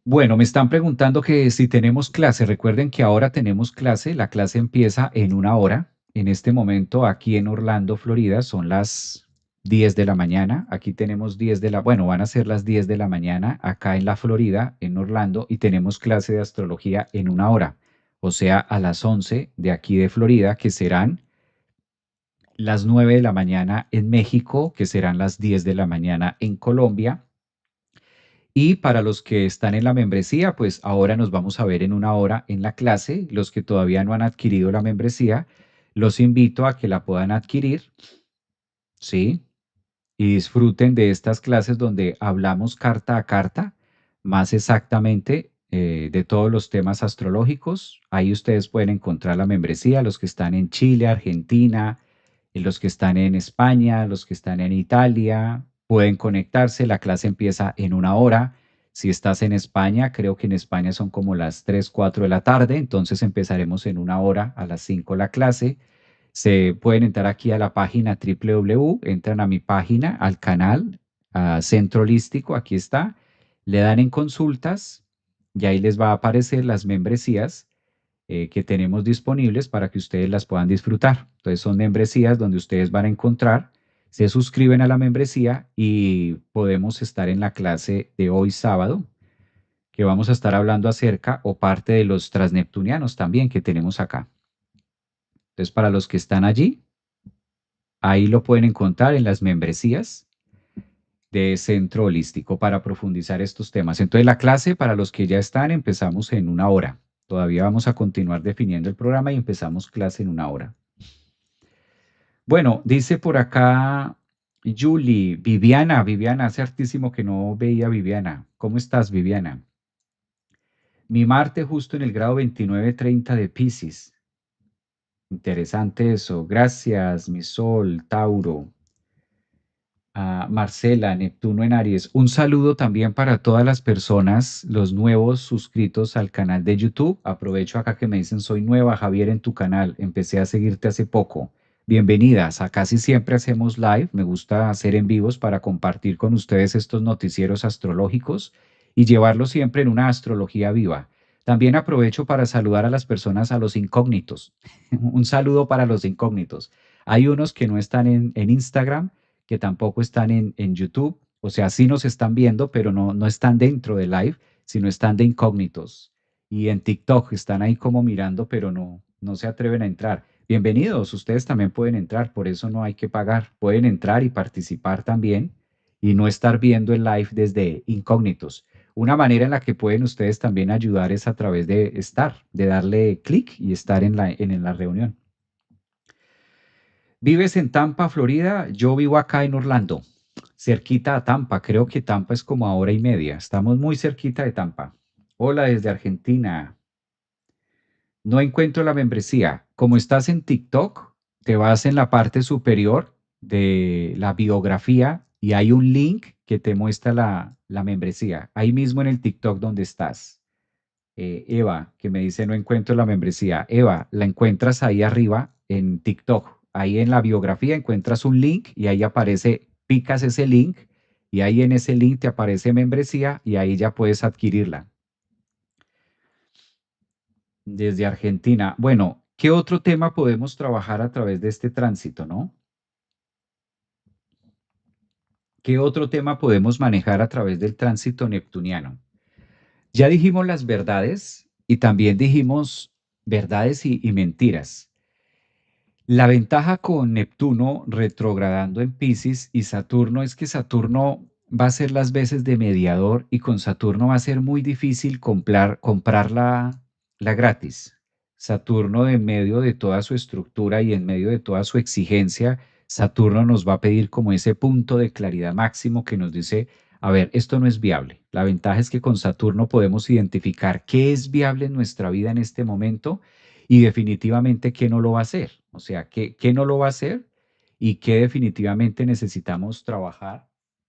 Bueno, me están preguntando que si tenemos clase. Recuerden que ahora tenemos clase. La clase empieza en una hora. En este momento, aquí en Orlando, Florida, son las 10 de la mañana. Aquí tenemos 10 de la, bueno, van a ser las 10 de la mañana acá en la Florida, en Orlando, y tenemos clase de astrología en una hora. O sea, a las 11 de aquí de Florida, que serán las 9 de la mañana en México, que serán las 10 de la mañana en Colombia. Y para los que están en la membresía, pues ahora nos vamos a ver en una hora en la clase. Los que todavía no han adquirido la membresía, los invito a que la puedan adquirir, ¿sí? Y disfruten de estas clases donde hablamos carta a carta, más exactamente de todos los temas astrológicos. Ahí ustedes pueden encontrar la membresía, los que están en Chile, Argentina, los que están en España, los que están en Italia, pueden conectarse. La clase empieza en una hora. Si estás en España, creo que en España son como las 3, 4 de la tarde, entonces empezaremos en una hora, a las 5 la clase. Se pueden entrar aquí a la página www, entran a mi página, al canal, a Centro Holístico, aquí está, le dan en consultas y ahí les va a aparecer las membresías que tenemos disponibles para que ustedes las puedan disfrutar. Entonces son membresías donde ustedes van a encontrar, se suscriben a la membresía y podemos estar en la clase de hoy sábado, que vamos a estar hablando acerca o parte de los transneptunianos también que tenemos acá. Entonces, para los que están allí, ahí lo pueden encontrar en las membresías de Centro Holístico para profundizar estos temas. Entonces, la clase para los que ya están empezamos en una hora. Todavía vamos a continuar definiendo el programa y empezamos clase en una hora. Bueno, dice por acá Julie, Viviana, hace hartísimo que no veía a Viviana. ¿Cómo estás, Viviana? Mi Marte justo en el grado 29-30 de Piscis. Interesante eso. Gracias, mi Sol, Tauro. Marcela, Neptuno en Aries. Un saludo también para todas las personas, los nuevos suscritos al canal de YouTube. Aprovecho acá que me dicen, soy nueva, Javier, en tu canal. Empecé a seguirte hace poco. Bienvenidas. A casi siempre hacemos live. Me gusta hacer en vivos para compartir con ustedes estos noticieros astrológicos y llevarlos siempre en una astrología viva. También aprovecho para saludar a las personas, a los incógnitos. Un saludo para los incógnitos. Hay unos que no están en Instagram, que tampoco están en YouTube. O sea, sí nos están viendo, pero no están dentro de live, sino están de incógnitos. Y en TikTok están ahí como mirando, pero no se atreven a entrar. Bienvenidos, ustedes también pueden entrar, por eso no hay que pagar. Pueden entrar y participar también y no estar viendo el live desde incógnitos. Una manera en la que pueden ustedes también ayudar es a través de estar, de darle clic y estar en la reunión. ¿Vives en Tampa, Florida? Yo vivo acá en Orlando, cerquita a Tampa. Creo que Tampa es como a hora y media. Estamos muy cerquita de Tampa. Hola desde Argentina. No encuentro la membresía. Como estás en TikTok, te vas en la parte superior de la biografía y hay un link que te muestra la membresía. Ahí mismo en el TikTok donde estás. Eva, que me dice no encuentro la membresía. Eva, la encuentras ahí arriba en TikTok. Ahí en la biografía encuentras un link y ahí aparece, picas ese link y ahí en ese link te aparece membresía y ahí ya puedes adquirirla. Desde Argentina. Bueno, ¿qué otro tema podemos trabajar a través de este tránsito, no? ¿Qué otro tema podemos manejar a través del tránsito neptuniano? Ya dijimos las verdades y también dijimos verdades y mentiras. La ventaja con Neptuno retrogradando en Piscis y Saturno es que Saturno va a ser las veces de mediador y con Saturno va a ser muy difícil comprarla gratis. Saturno, en medio de toda su estructura y en medio de toda su exigencia, Saturno nos va a pedir como ese punto de claridad máximo que nos dice, a ver, esto no es viable. La ventaja es que con Saturno podemos identificar qué es viable en nuestra vida en este momento y definitivamente qué no lo va a hacer. O sea, qué no lo va a hacer y qué definitivamente necesitamos trabajar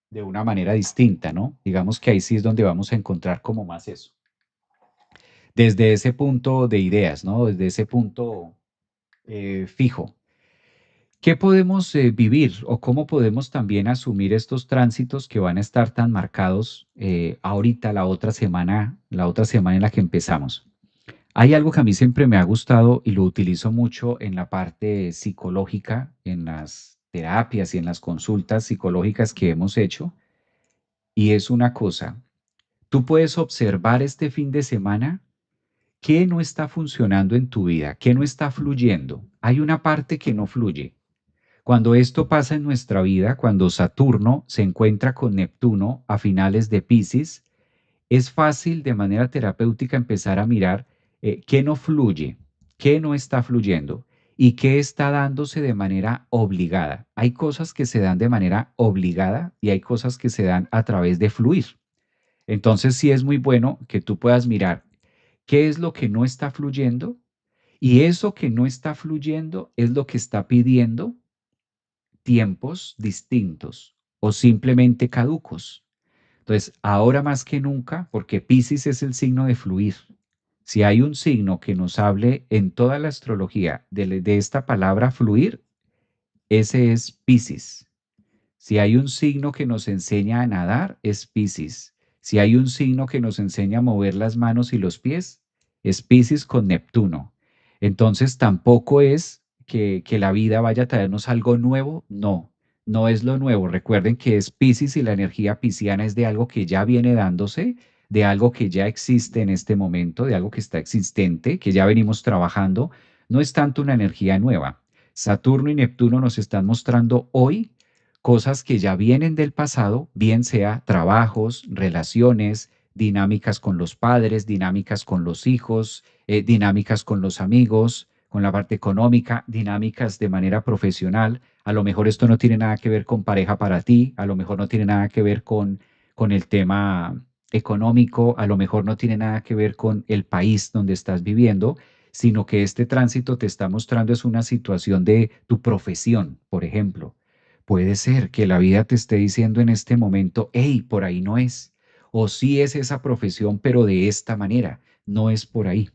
de una manera distinta, ¿no? Digamos que ahí sí es donde vamos a encontrar como más eso. Desde ese punto de ideas, ¿no? Desde ese punto fijo. ¿Qué podemos vivir o cómo podemos también asumir estos tránsitos que van a estar tan marcados ahorita, la otra semana en la que empezamos? Hay algo que a mí siempre me ha gustado y lo utilizo mucho en la parte psicológica, en las terapias y en las consultas psicológicas que hemos hecho, y es una cosa, tú puedes observar este fin de semana qué no está funcionando en tu vida, qué no está fluyendo. Hay una parte que no fluye. Cuando esto pasa en nuestra vida, cuando Saturno se encuentra con Neptuno a finales de Piscis, es fácil de manera terapéutica empezar a mirar qué no fluye, qué no está fluyendo y qué está dándose de manera obligada. Hay cosas que se dan de manera obligada y hay cosas que se dan a través de fluir. Entonces sí es muy bueno que tú puedas mirar qué es lo que no está fluyendo y eso que no está fluyendo es lo que está pidiendo tiempos distintos o simplemente caducos. Entonces, ahora más que nunca, porque Piscis es el signo de fluir. Si hay un signo que nos hable en toda la astrología de esta palabra fluir, ese es Piscis. Si hay un signo que nos enseña a nadar, es Piscis. Si hay un signo que nos enseña a mover las manos y los pies, es Piscis con Neptuno. Entonces tampoco es que la vida vaya a traernos algo nuevo, no, no es lo nuevo. Recuerden que es Piscis y la energía pisciana es de algo que ya viene dándose, de algo que ya existe en este momento, de algo que está existente, que ya venimos trabajando. No es tanto una energía nueva. Saturno y Neptuno nos están mostrando hoy cosas que ya vienen del pasado, bien sea trabajos, relaciones, dinámicas con los padres, dinámicas con los hijos, dinámicas con los amigos, con la parte económica, dinámicas de manera profesional. A lo mejor esto no tiene nada que ver con pareja para ti, a lo mejor no tiene nada que ver con el tema económico, a lo mejor no tiene nada que ver con el país donde estás viviendo, sino que este tránsito te está mostrando es una situación de tu profesión, por ejemplo. Puede ser que la vida te esté diciendo en este momento, hey, por ahí no es. O sí es esa profesión, pero de esta manera, no es por ahí.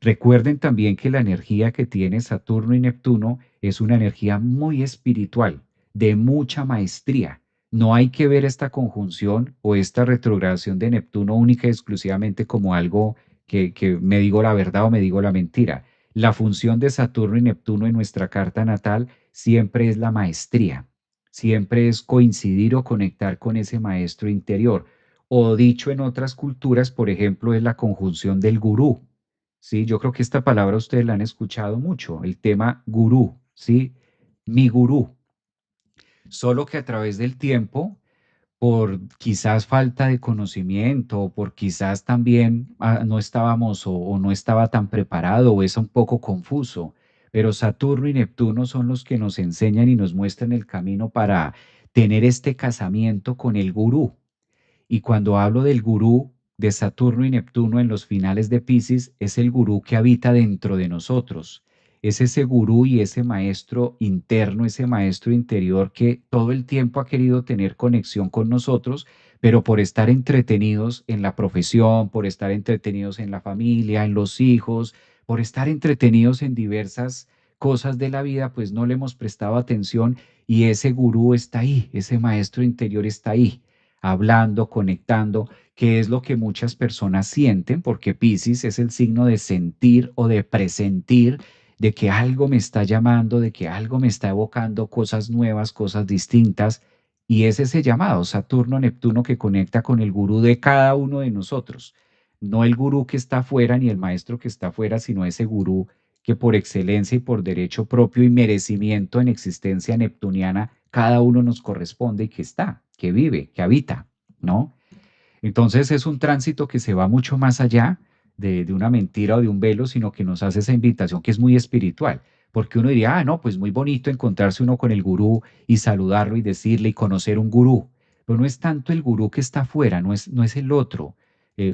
Recuerden también que la energía que tiene Saturno y Neptuno es una energía muy espiritual, de mucha maestría. No hay que ver esta conjunción o esta retrogradación de Neptuno única y exclusivamente como algo que me digo la verdad o me digo la mentira. La función de Saturno y Neptuno en nuestra carta natal siempre es la maestría, siempre es coincidir o conectar con ese maestro interior. O dicho en otras culturas, por ejemplo, es la conjunción del gurú. Sí, yo creo que esta palabra ustedes la han escuchado mucho, el tema gurú, ¿sí? Mi gurú. Solo que a través del tiempo, por quizás falta de conocimiento, o por quizás también no estábamos o no estaba tan preparado o es un poco confuso, pero Saturno y Neptuno son los que nos enseñan y nos muestran el camino para tener este casamiento con el gurú. Y cuando hablo del gurú de Saturno y Neptuno en los finales de Piscis, es el gurú que habita dentro de nosotros. Es ese gurú y ese maestro interno, ese maestro interior que todo el tiempo ha querido tener conexión con nosotros, pero por estar entretenidos en la profesión, por estar entretenidos en la familia, en los hijos, por estar entretenidos en diversas cosas de la vida, pues no le hemos prestado atención y ese gurú está ahí, ese maestro interior está ahí hablando, conectando. que es lo que muchas personas sienten, porque Piscis es el signo de sentir o de presentir, de que algo me está llamando, de que algo me está evocando cosas nuevas, cosas distintas, y es ese llamado, Saturno-Neptuno, que conecta con el gurú de cada uno de nosotros. No el gurú que está afuera ni el maestro que está afuera, sino ese gurú que por excelencia y por derecho propio y merecimiento en existencia neptuniana, cada uno nos corresponde y que está, que vive, que habita, ¿no? Entonces es un tránsito que se va mucho más allá de una mentira o de un velo, sino que nos hace esa invitación que es muy espiritual. Porque uno diría, ah, no, pues muy bonito encontrarse uno con el gurú y saludarlo y decirle y conocer un gurú. Pero no es tanto el gurú que está afuera, no es el otro.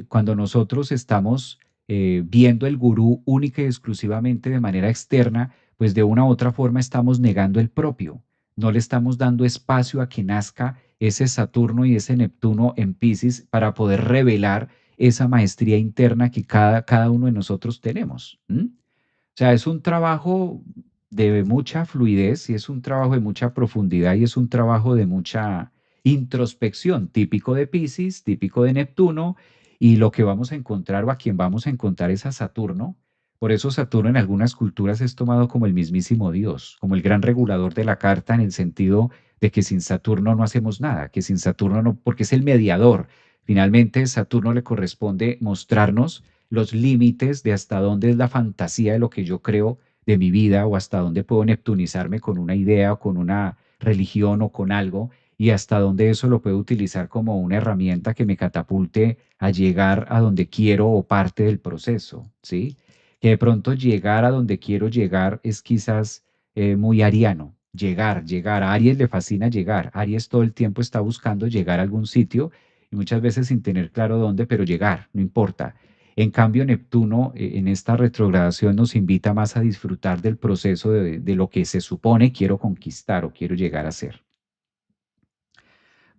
Cuando nosotros estamos viendo el gurú única y exclusivamente de manera externa, pues de una u otra forma estamos negando el propio. No le estamos dando espacio a que nazca ese Saturno y ese Neptuno en Piscis para poder revelar esa maestría interna que cada uno de nosotros tenemos. ¿M? O sea, es un trabajo de mucha fluidez y es un trabajo de mucha profundidad y es un trabajo de mucha introspección, típico de Piscis, típico de Neptuno, y lo que vamos a encontrar o a quien vamos a encontrar es a Saturno. Por eso Saturno en algunas culturas es tomado como el mismísimo Dios, como el gran regulador de la carta en el sentido de que sin Saturno no hacemos nada, que sin Saturno no, porque es el mediador. Finalmente, Saturno le corresponde mostrarnos los límites de hasta dónde es la fantasía de lo que yo creo de mi vida o hasta dónde puedo neptunizarme con una idea o con una religión o con algo y hasta dónde eso lo puedo utilizar como una herramienta que me catapulte a llegar a donde quiero o parte del proceso, ¿sí? Que de pronto llegar a donde quiero llegar es quizás muy ariano. Llegar. A Aries le fascina llegar. Aries todo el tiempo está buscando llegar a algún sitio y muchas veces sin tener claro dónde, pero llegar, no importa. En cambio, Neptuno en esta retrogradación nos invita más a disfrutar del proceso de lo que se supone quiero conquistar o quiero llegar a ser.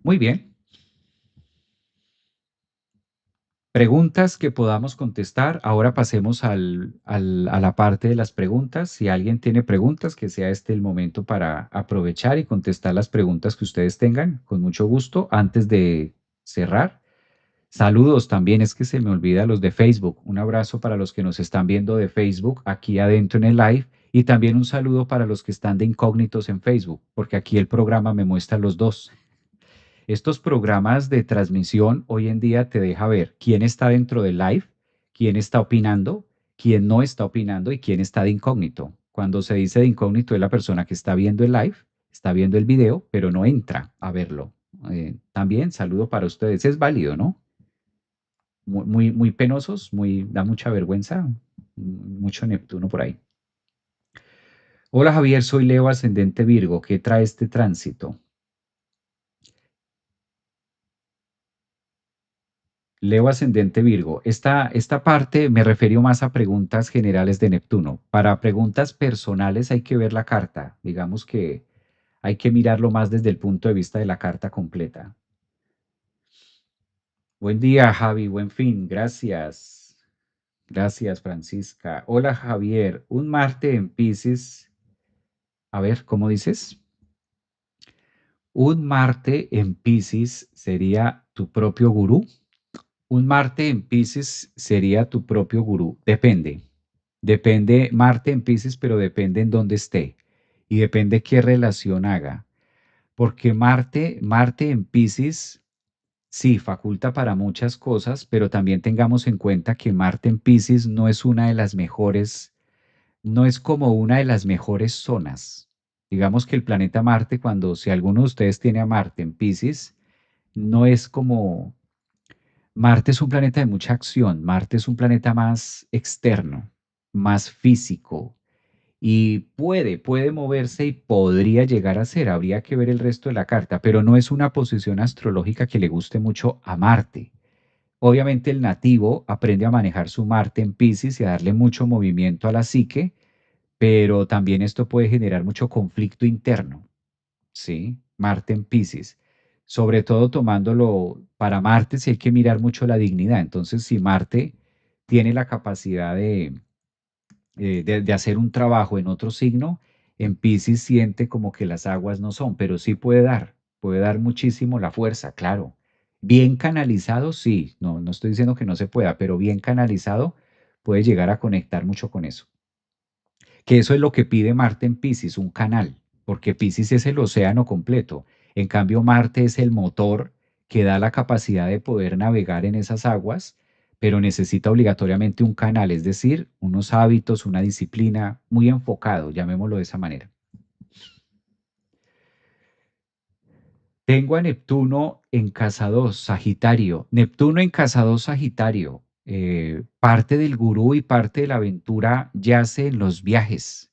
Muy bien. Preguntas que podamos contestar. Ahora pasemos a la parte de las preguntas. Si alguien tiene preguntas, que sea este el momento para aprovechar y contestar las preguntas que ustedes tengan, con mucho gusto, antes de cerrar. Saludos también, es que se me olvida los de Facebook. Un abrazo para los que nos están viendo de Facebook aquí adentro en el live y también un saludo para los que están de incógnitos en Facebook, porque aquí el programa me muestra los dos. Estos programas de transmisión hoy en día te deja ver quién está dentro del live, quién está opinando, quién no está opinando y quién está de incógnito. Cuando se dice de incógnito es la persona que está viendo el live, está viendo el video, pero no entra a verlo. También saludo para ustedes. Es válido, ¿no? Muy penosos, da mucha vergüenza, mucho Neptuno por ahí. Hola Javier, soy Leo ascendente Virgo. ¿Qué trae este tránsito? Leo ascendente Virgo. Esta parte me refiero más a preguntas generales de Neptuno. Para preguntas personales hay que ver la carta. Digamos que hay que mirarlo más desde el punto de vista de la carta completa. Buen día, Javi. Buen fin. Gracias. Gracias, Francisca. Hola, Javier. Un Marte en Piscis. A ver, ¿cómo dices? Un Marte en Piscis sería tu propio gurú. Un Marte en Piscis sería tu propio gurú. Depende. Depende Marte en Piscis, pero depende en dónde esté y depende qué relación haga. Porque Marte en Piscis, sí, faculta para muchas cosas, pero también tengamos en cuenta que Marte en Piscis no es una de las mejores, no es como una de las mejores zonas. Digamos que el planeta Marte, cuando si alguno de ustedes tiene a Marte en Piscis, no es como Marte es un planeta de mucha acción, Marte es un planeta más externo, más físico y puede moverse y podría llegar a ser, habría que ver el resto de la carta, pero no es una posición astrológica que le guste mucho a Marte. Obviamente el nativo aprende a manejar su Marte en Piscis y a darle mucho movimiento a la psique, pero también esto puede generar mucho conflicto interno. ¿Sí? Marte en Piscis. Sobre todo tomándolo para Marte, si hay que mirar mucho la dignidad. Entonces, si Marte tiene la capacidad de hacer un trabajo en otro signo, en Piscis siente como que las aguas no son, pero sí puede dar muchísimo la fuerza, claro. Bien canalizado, sí, no estoy diciendo que no se pueda, pero bien canalizado puede llegar a conectar mucho con eso. Que eso es lo que pide Marte en Piscis, un canal, porque Piscis es el océano completo. En cambio, Marte es el motor que da la capacidad de poder navegar en esas aguas, pero necesita obligatoriamente un canal, es decir, unos hábitos, una disciplina muy enfocado, llamémoslo de esa manera. Tengo a Neptuno en casa 2, Sagitario. Neptuno en casa 2, Sagitario. Parte del gurú y parte de la aventura yace en los viajes.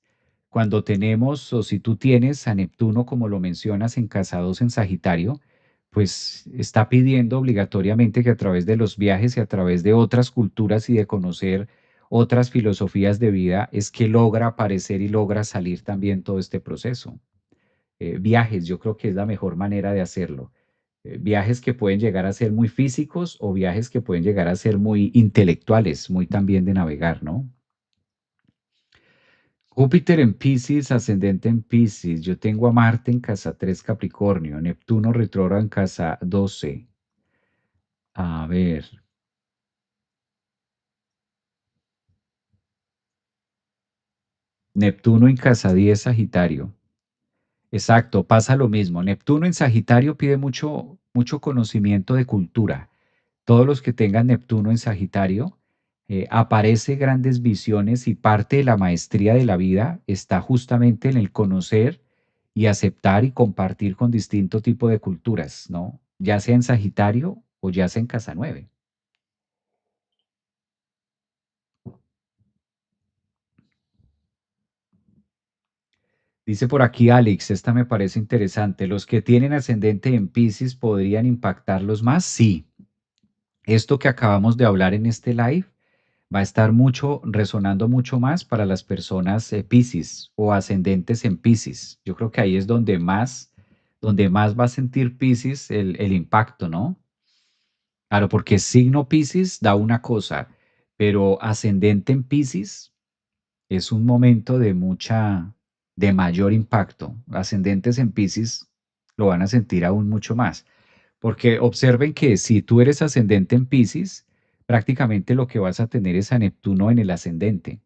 Cuando tenemos, o si tú tienes a Neptuno, como lo mencionas, en casa 2 en Sagitario, pues está pidiendo obligatoriamente que a través de los viajes y a través de otras culturas y de conocer otras filosofías de vida, es que logra aparecer y logra salir también todo este proceso. Viajes, yo creo que es la mejor manera de hacerlo. Viajes que pueden llegar a ser muy físicos o viajes que pueden llegar a ser muy intelectuales, muy también de navegar, ¿no? Júpiter en Piscis, ascendente en Piscis. Yo tengo a Marte en casa 3 Capricornio, Neptuno retrógrado en casa 12. A ver, Neptuno en casa 10 Sagitario. Exacto, pasa lo mismo. Neptuno en Sagitario pide mucho conocimiento de cultura. Todos los que tengan Neptuno en Sagitario, aparece grandes visiones y parte de la maestría de la vida está justamente en el conocer y aceptar y compartir con distinto tipo de culturas, ¿no? Ya sea en Sagitario o ya sea en Casa 9. Dice por aquí Alex, esta me parece interesante. ¿Los que tienen ascendente en Piscis podrían impactarlos más? Sí. Esto que acabamos de hablar en este live va a estar resonando mucho más para las personas Piscis o ascendentes en Piscis. Yo creo que ahí es donde más va a sentir Piscis el impacto, ¿no? Claro, porque signo Piscis da una cosa, pero ascendente en Piscis es un momento de mayor impacto. Ascendentes en Piscis lo van a sentir aún mucho más. Porque observen que si tú eres ascendente en Piscis, prácticamente lo que vas a tener es a Neptuno en el ascendente.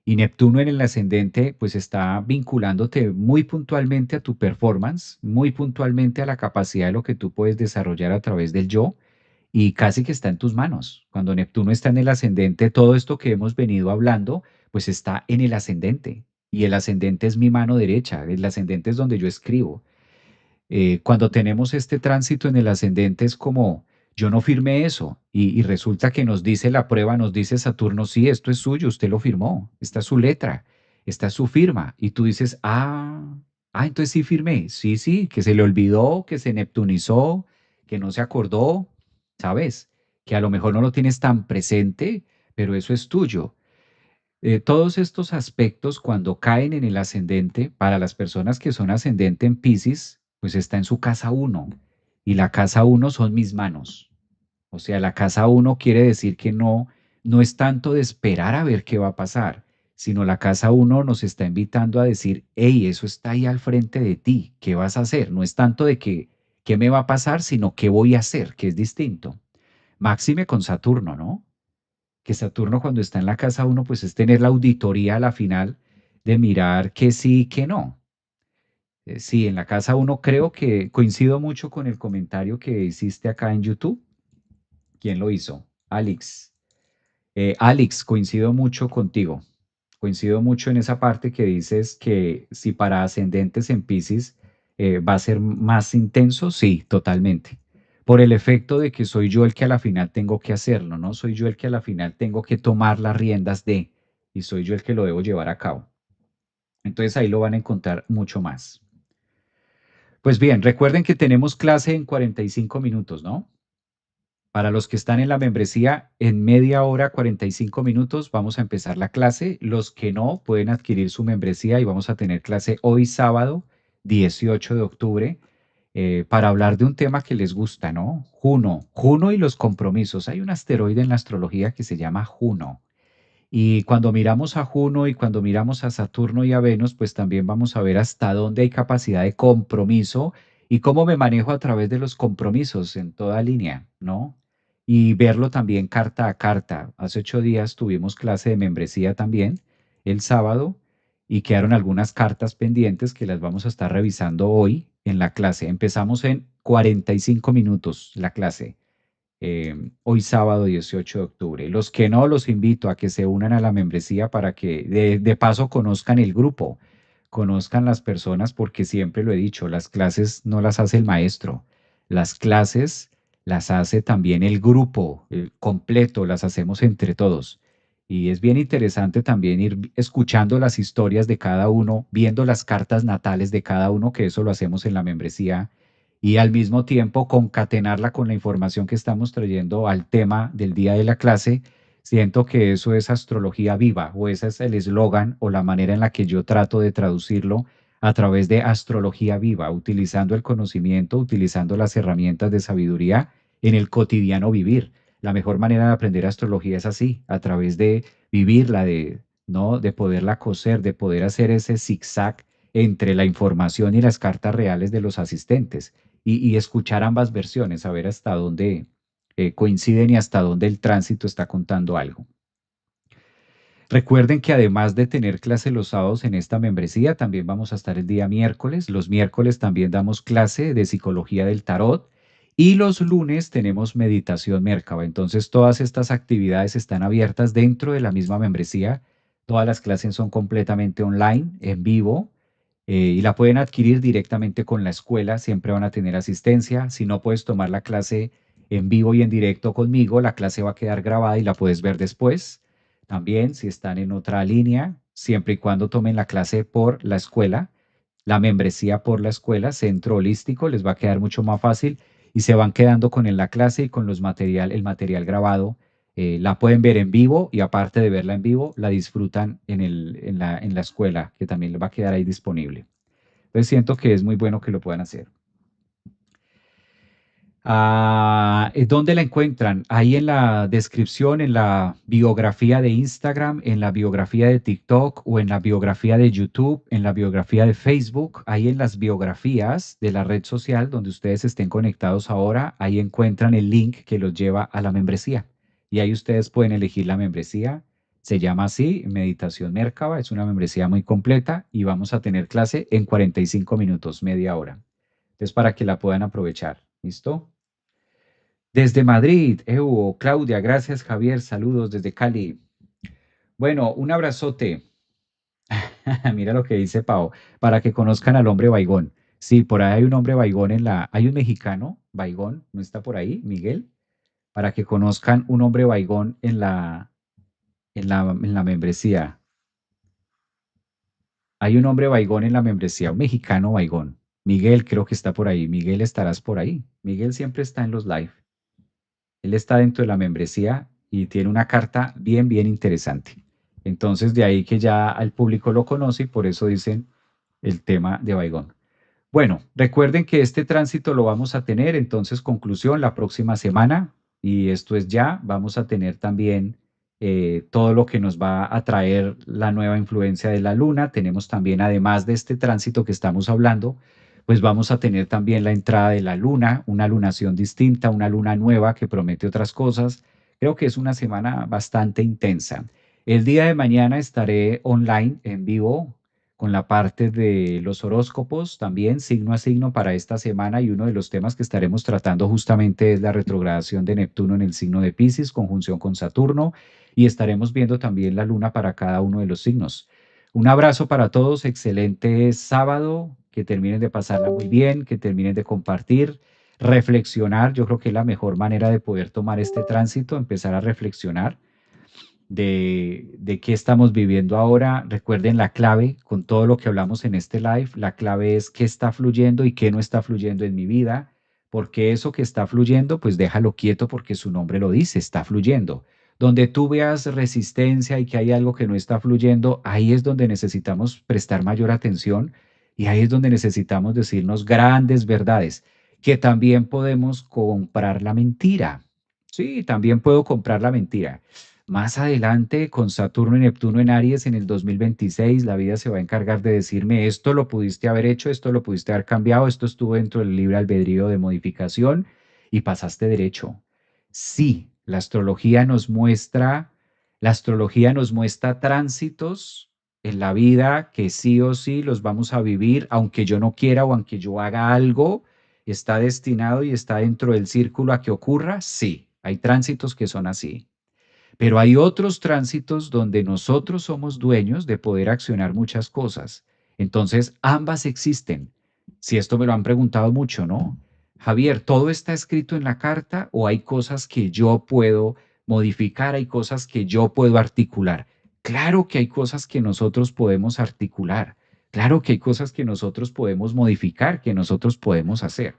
Y Neptuno en el ascendente, pues está vinculándote muy puntualmente a tu performance, muy puntualmente a la capacidad de lo que tú puedes desarrollar a través del yo y casi que está en tus manos. Cuando Neptuno está en el ascendente, todo esto que hemos venido hablando, pues está en el ascendente. Y el ascendente es mi mano derecha, el ascendente es donde yo escribo. Cuando tenemos este tránsito en el ascendente es como, yo no firmé eso y resulta que nos dice la prueba, nos dice Saturno, sí, esto es suyo, usted lo firmó, esta es su letra, esta es su firma. Y tú dices, entonces sí firmé, sí, sí, que se le olvidó, que se neptunizó, que no se acordó, ¿sabes? Que a lo mejor no lo tienes tan presente, pero eso es tuyo. Todos estos aspectos cuando caen en el ascendente, para las personas que son ascendente en Piscis, pues está en su casa uno. Y la casa uno son mis manos. O sea, la casa uno quiere decir que no es tanto de esperar a ver qué va a pasar, sino la casa uno nos está invitando a decir, hey, eso está ahí al frente de ti, ¿qué vas a hacer? No es tanto de qué me va a pasar, sino qué voy a hacer, que es distinto. Máxime con Saturno, ¿no? Que Saturno cuando está en la casa uno, pues es tener la auditoría a la final de mirar que sí y que no. Sí, en la casa uno creo que coincido mucho con el comentario que hiciste acá en YouTube. ¿Quién lo hizo? Alex. Alex, coincido mucho contigo. Coincido mucho en esa parte que dices que si para ascendentes en Piscis va a ser más intenso, sí, totalmente. Por el efecto de que soy yo el que a la final tengo que hacerlo, ¿no? Soy yo el que a la final tengo que tomar las riendas y soy yo el que lo debo llevar a cabo. Entonces ahí lo van a encontrar mucho más. Pues bien, recuerden que tenemos clase en 45 minutos, ¿no? Para los que están en la membresía, en media hora, 45 minutos, vamos a empezar la clase. Los que no, pueden adquirir su membresía y vamos a tener clase hoy sábado, 18 de octubre, para hablar de un tema que les gusta, ¿no? Juno y los compromisos. Hay un asteroide en la astrología que se llama Juno. Y cuando miramos a Juno y cuando miramos a Saturno y a Venus, pues también vamos a ver hasta dónde hay capacidad de compromiso y cómo me manejo a través de los compromisos en toda línea, ¿no? Y verlo también carta a carta. Hace 8 días tuvimos clase de membresía también, el sábado, y quedaron algunas cartas pendientes que las vamos a estar revisando hoy en la clase. Empezamos en 45 minutos la clase, hoy sábado 18 de octubre. Los que no, los invito a que se unan a la membresía para que de paso conozcan el grupo, conozcan las personas, porque siempre lo he dicho, las clases no las hace el maestro, las clases las hace también el grupo completo, las hacemos entre todos. Y es bien interesante también ir escuchando las historias de cada uno, viendo las cartas natales de cada uno, que eso lo hacemos en la membresía, y al mismo tiempo concatenarla con la información que estamos trayendo al tema del día de la clase. Siento que eso es astrología viva, o ese es el eslogan o la manera en la que yo trato de traducirlo a través de astrología viva, utilizando el conocimiento, utilizando las herramientas de sabiduría en el cotidiano vivir. La mejor manera de aprender astrología es así, a través de vivirla, de, ¿no? De poderla coser, de poder hacer ese zigzag entre la información y las cartas reales de los asistentes, y escuchar ambas versiones, a ver hasta dónde coinciden y hasta dónde el tránsito está contando algo. Recuerden que además de tener clase los sábados en esta membresía, también vamos a estar el día miércoles. Los miércoles también damos clase de psicología del tarot y los lunes tenemos meditación Merkaba. Entonces, todas estas actividades están abiertas dentro de la misma membresía. Todas las clases son completamente online, en vivo, y la pueden adquirir directamente con la escuela. Siempre van a tener asistencia. Si no puedes tomar la clase en vivo y en directo conmigo, la clase va a quedar grabada y la puedes ver después. También, si están en otra línea, siempre y cuando tomen la clase por la escuela, la membresía por la escuela, Centro Holístico, les va a quedar mucho más fácil y se van quedando con la clase y con el material grabado. La pueden ver en vivo y aparte de verla en vivo, la disfrutan en la escuela, que también les va a quedar ahí disponible. Entonces siento que es muy bueno que lo puedan hacer. ¿Dónde la encuentran? Ahí en la descripción, en la biografía de Instagram, en la biografía de TikTok o en la biografía de YouTube, en la biografía de Facebook, ahí en las biografías de la red social donde ustedes estén conectados ahora, ahí encuentran el link que los lleva a la membresía. Y ahí ustedes pueden elegir la membresía. Se llama así, Meditación Merkaba, es una membresía muy completa y vamos a tener clase en 45 minutos, media hora. Entonces, para que la puedan aprovechar. ¿Listo? Desde Madrid, Evo, Claudia, gracias Javier, saludos desde Cali. Bueno, un abrazote. Mira lo que dice Pau, para que conozcan al hombre Baigón. Sí, por ahí hay un hombre Baigón hay un mexicano, Baigón, ¿no está por ahí, Miguel? Para que conozcan un hombre Baigón en la membresía. Hay un hombre Baigón en la membresía, un mexicano Baigón. Miguel, creo que está por ahí. Miguel, estarás por ahí. Miguel siempre está en los live. Él está dentro de la membresía y tiene una carta bien, bien interesante. Entonces, de ahí que ya al público lo conoce y por eso dicen el tema de Baigón. Bueno, recuerden que este tránsito lo vamos a tener, entonces conclusión, la próxima semana, y esto es ya, vamos a tener también todo lo que nos va a traer la nueva influencia de la luna. Tenemos también, además de este tránsito que estamos hablando, pues vamos a tener también la entrada de la luna, una lunación distinta, una luna nueva que promete otras cosas. Creo que es una semana bastante intensa. El día de mañana estaré online, en vivo, con la parte de los horóscopos también, signo a signo para esta semana, y uno de los temas que estaremos tratando justamente es la retrogradación de Neptuno en el signo de Piscis, conjunción con Saturno, y estaremos viendo también la luna para cada uno de los signos. Un abrazo para todos, excelente sábado, que terminen de pasarla muy bien, que terminen de compartir, reflexionar. Yo creo que es la mejor manera de poder tomar este tránsito, empezar a reflexionar de qué estamos viviendo ahora. Recuerden la clave con todo lo que hablamos en este live. La clave es qué está fluyendo y qué no está fluyendo en mi vida. Porque eso que está fluyendo, pues déjalo quieto porque su nombre lo dice, está fluyendo. Donde tú veas resistencia y que hay algo que no está fluyendo, ahí es donde necesitamos prestar mayor atención y ahí es donde necesitamos decirnos grandes verdades, que también podemos comprar la mentira. Sí, también puedo comprar la mentira. Más adelante, con Saturno y Neptuno en Aries en el 2026, la vida se va a encargar de decirme, esto lo pudiste haber hecho, esto lo pudiste haber cambiado, esto estuvo dentro del libre albedrío de modificación y pasaste derecho. Sí, la astrología nos muestra tránsitos en la vida que sí o sí los vamos a vivir, aunque yo no quiera o aunque yo haga algo, está destinado y está dentro del círculo a que ocurra. Sí, hay tránsitos que son así. Pero hay otros tránsitos donde nosotros somos dueños de poder accionar muchas cosas. Entonces, ambas existen. Si esto me lo han preguntado mucho, ¿no? Javier, ¿todo está escrito en la carta o hay cosas que yo puedo modificar, hay cosas que yo puedo articular? Claro que hay cosas que nosotros podemos articular, claro que hay cosas que nosotros podemos modificar, que nosotros podemos hacer.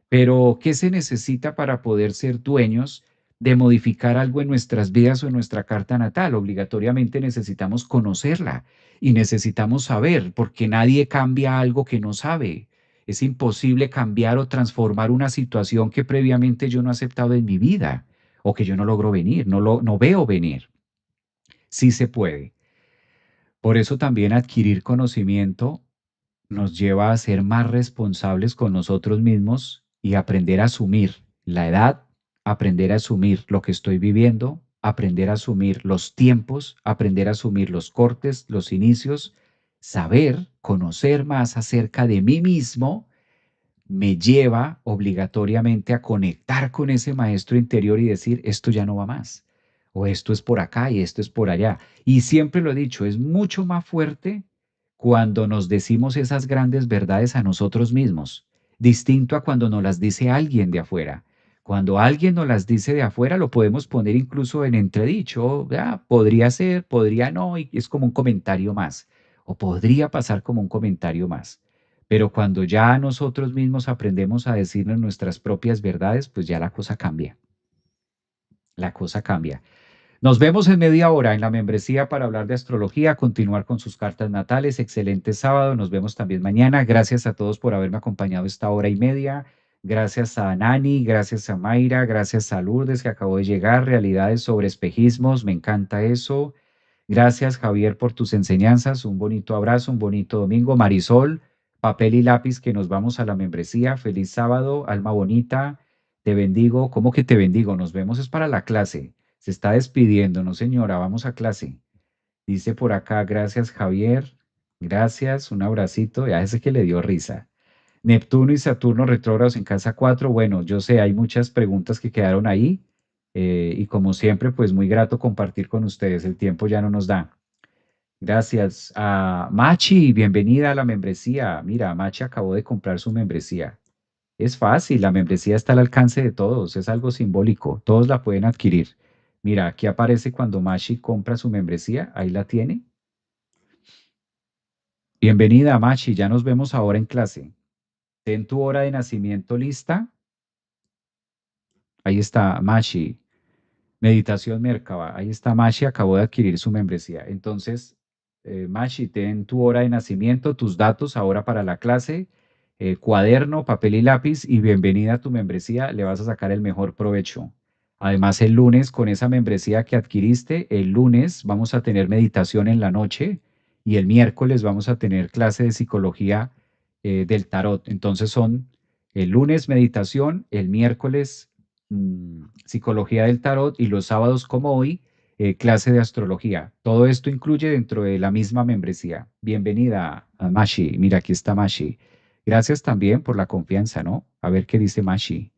Pero, ¿qué se necesita para poder ser dueños de modificar algo en nuestras vidas o en nuestra carta natal? Obligatoriamente necesitamos conocerla y necesitamos saber, porque nadie cambia algo que no sabe. Es imposible cambiar o transformar una situación que previamente yo no he aceptado en mi vida o que yo no logro venir, no veo venir. Sí se puede. Por eso también adquirir conocimiento nos lleva a ser más responsables con nosotros mismos y aprender a asumir la edad, aprender a asumir lo que estoy viviendo, aprender a asumir los tiempos, aprender a asumir los cortes, los inicios, saber, conocer más acerca de mí mismo me lleva obligatoriamente a conectar con ese maestro interior y decir, esto ya no va más, o esto es por acá y esto es por allá. Y siempre lo he dicho, es mucho más fuerte cuando nos decimos esas grandes verdades a nosotros mismos, distinto a cuando nos las dice alguien de afuera. Cuando alguien nos las dice de afuera, lo podemos poner incluso en entredicho, "Ah, podría ser, podría no", y es como un comentario más, o podría pasar como un comentario más. Pero cuando ya nosotros mismos aprendemos a decirnos nuestras propias verdades, pues ya la cosa cambia. La cosa cambia. Nos vemos en media hora en la membresía para hablar de astrología, continuar con sus cartas natales. Excelente sábado. Nos vemos también mañana. Gracias a todos por haberme acompañado esta hora y media. Gracias a Nani, gracias a Mayra, gracias a Lourdes que acabó de llegar. Realidades sobre espejismos, me encanta eso. Gracias, Javier, por tus enseñanzas. Un bonito abrazo, un bonito domingo. Marisol, papel y lápiz que nos vamos a la membresía. Feliz sábado, alma bonita. Te bendigo. ¿Cómo que te bendigo? Nos vemos es para la clase. Se está despidiendo, no señora, vamos a clase. Dice por acá, gracias, Javier. Gracias, un abracito. Ya ese que le dio risa. Neptuno y Saturno retrógrados en casa 4. Bueno, yo sé, hay muchas preguntas que quedaron ahí. Y como siempre, pues muy grato compartir con ustedes. El tiempo ya no nos da. Gracias. A Machi, bienvenida a la membresía. Mira, Machi acabó de comprar su membresía. Es fácil, la membresía está al alcance de todos, es algo simbólico, todos la pueden adquirir. Mira, aquí aparece cuando Machi compra su membresía, ahí la tiene. Bienvenida, Machi, ya nos vemos ahora en clase. Ten tu hora de nacimiento lista. Ahí está, Machi. Meditación Merkaba. Ahí está Mashi, acabó de adquirir su membresía. Entonces, Mashi, ten tu hora de nacimiento, tus datos ahora para la clase, cuaderno, papel y lápiz y bienvenida a tu membresía. Le vas a sacar el mejor provecho. Además, el lunes, con esa membresía que adquiriste, el lunes vamos a tener meditación en la noche y el miércoles vamos a tener clase de psicología del tarot. Entonces son el lunes meditación, el miércoles psicología del tarot y los sábados como hoy, clase de astrología. Todo esto incluye dentro de la misma membresía. Bienvenida a Mashi. Mira, aquí está Mashi. Gracias también por la confianza, ¿no? A ver qué dice Mashi.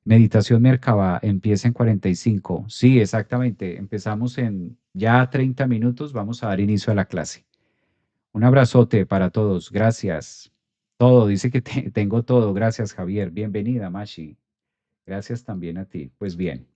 Meditación Merkaba empieza en 45. Sí, exactamente. Empezamos en ya 30 minutos. Vamos a dar inicio a la clase. Un abrazote para todos. Gracias. Todo, dice que tengo todo. Gracias, Javier. Bienvenida, Mashi. Gracias también a ti. Pues bien.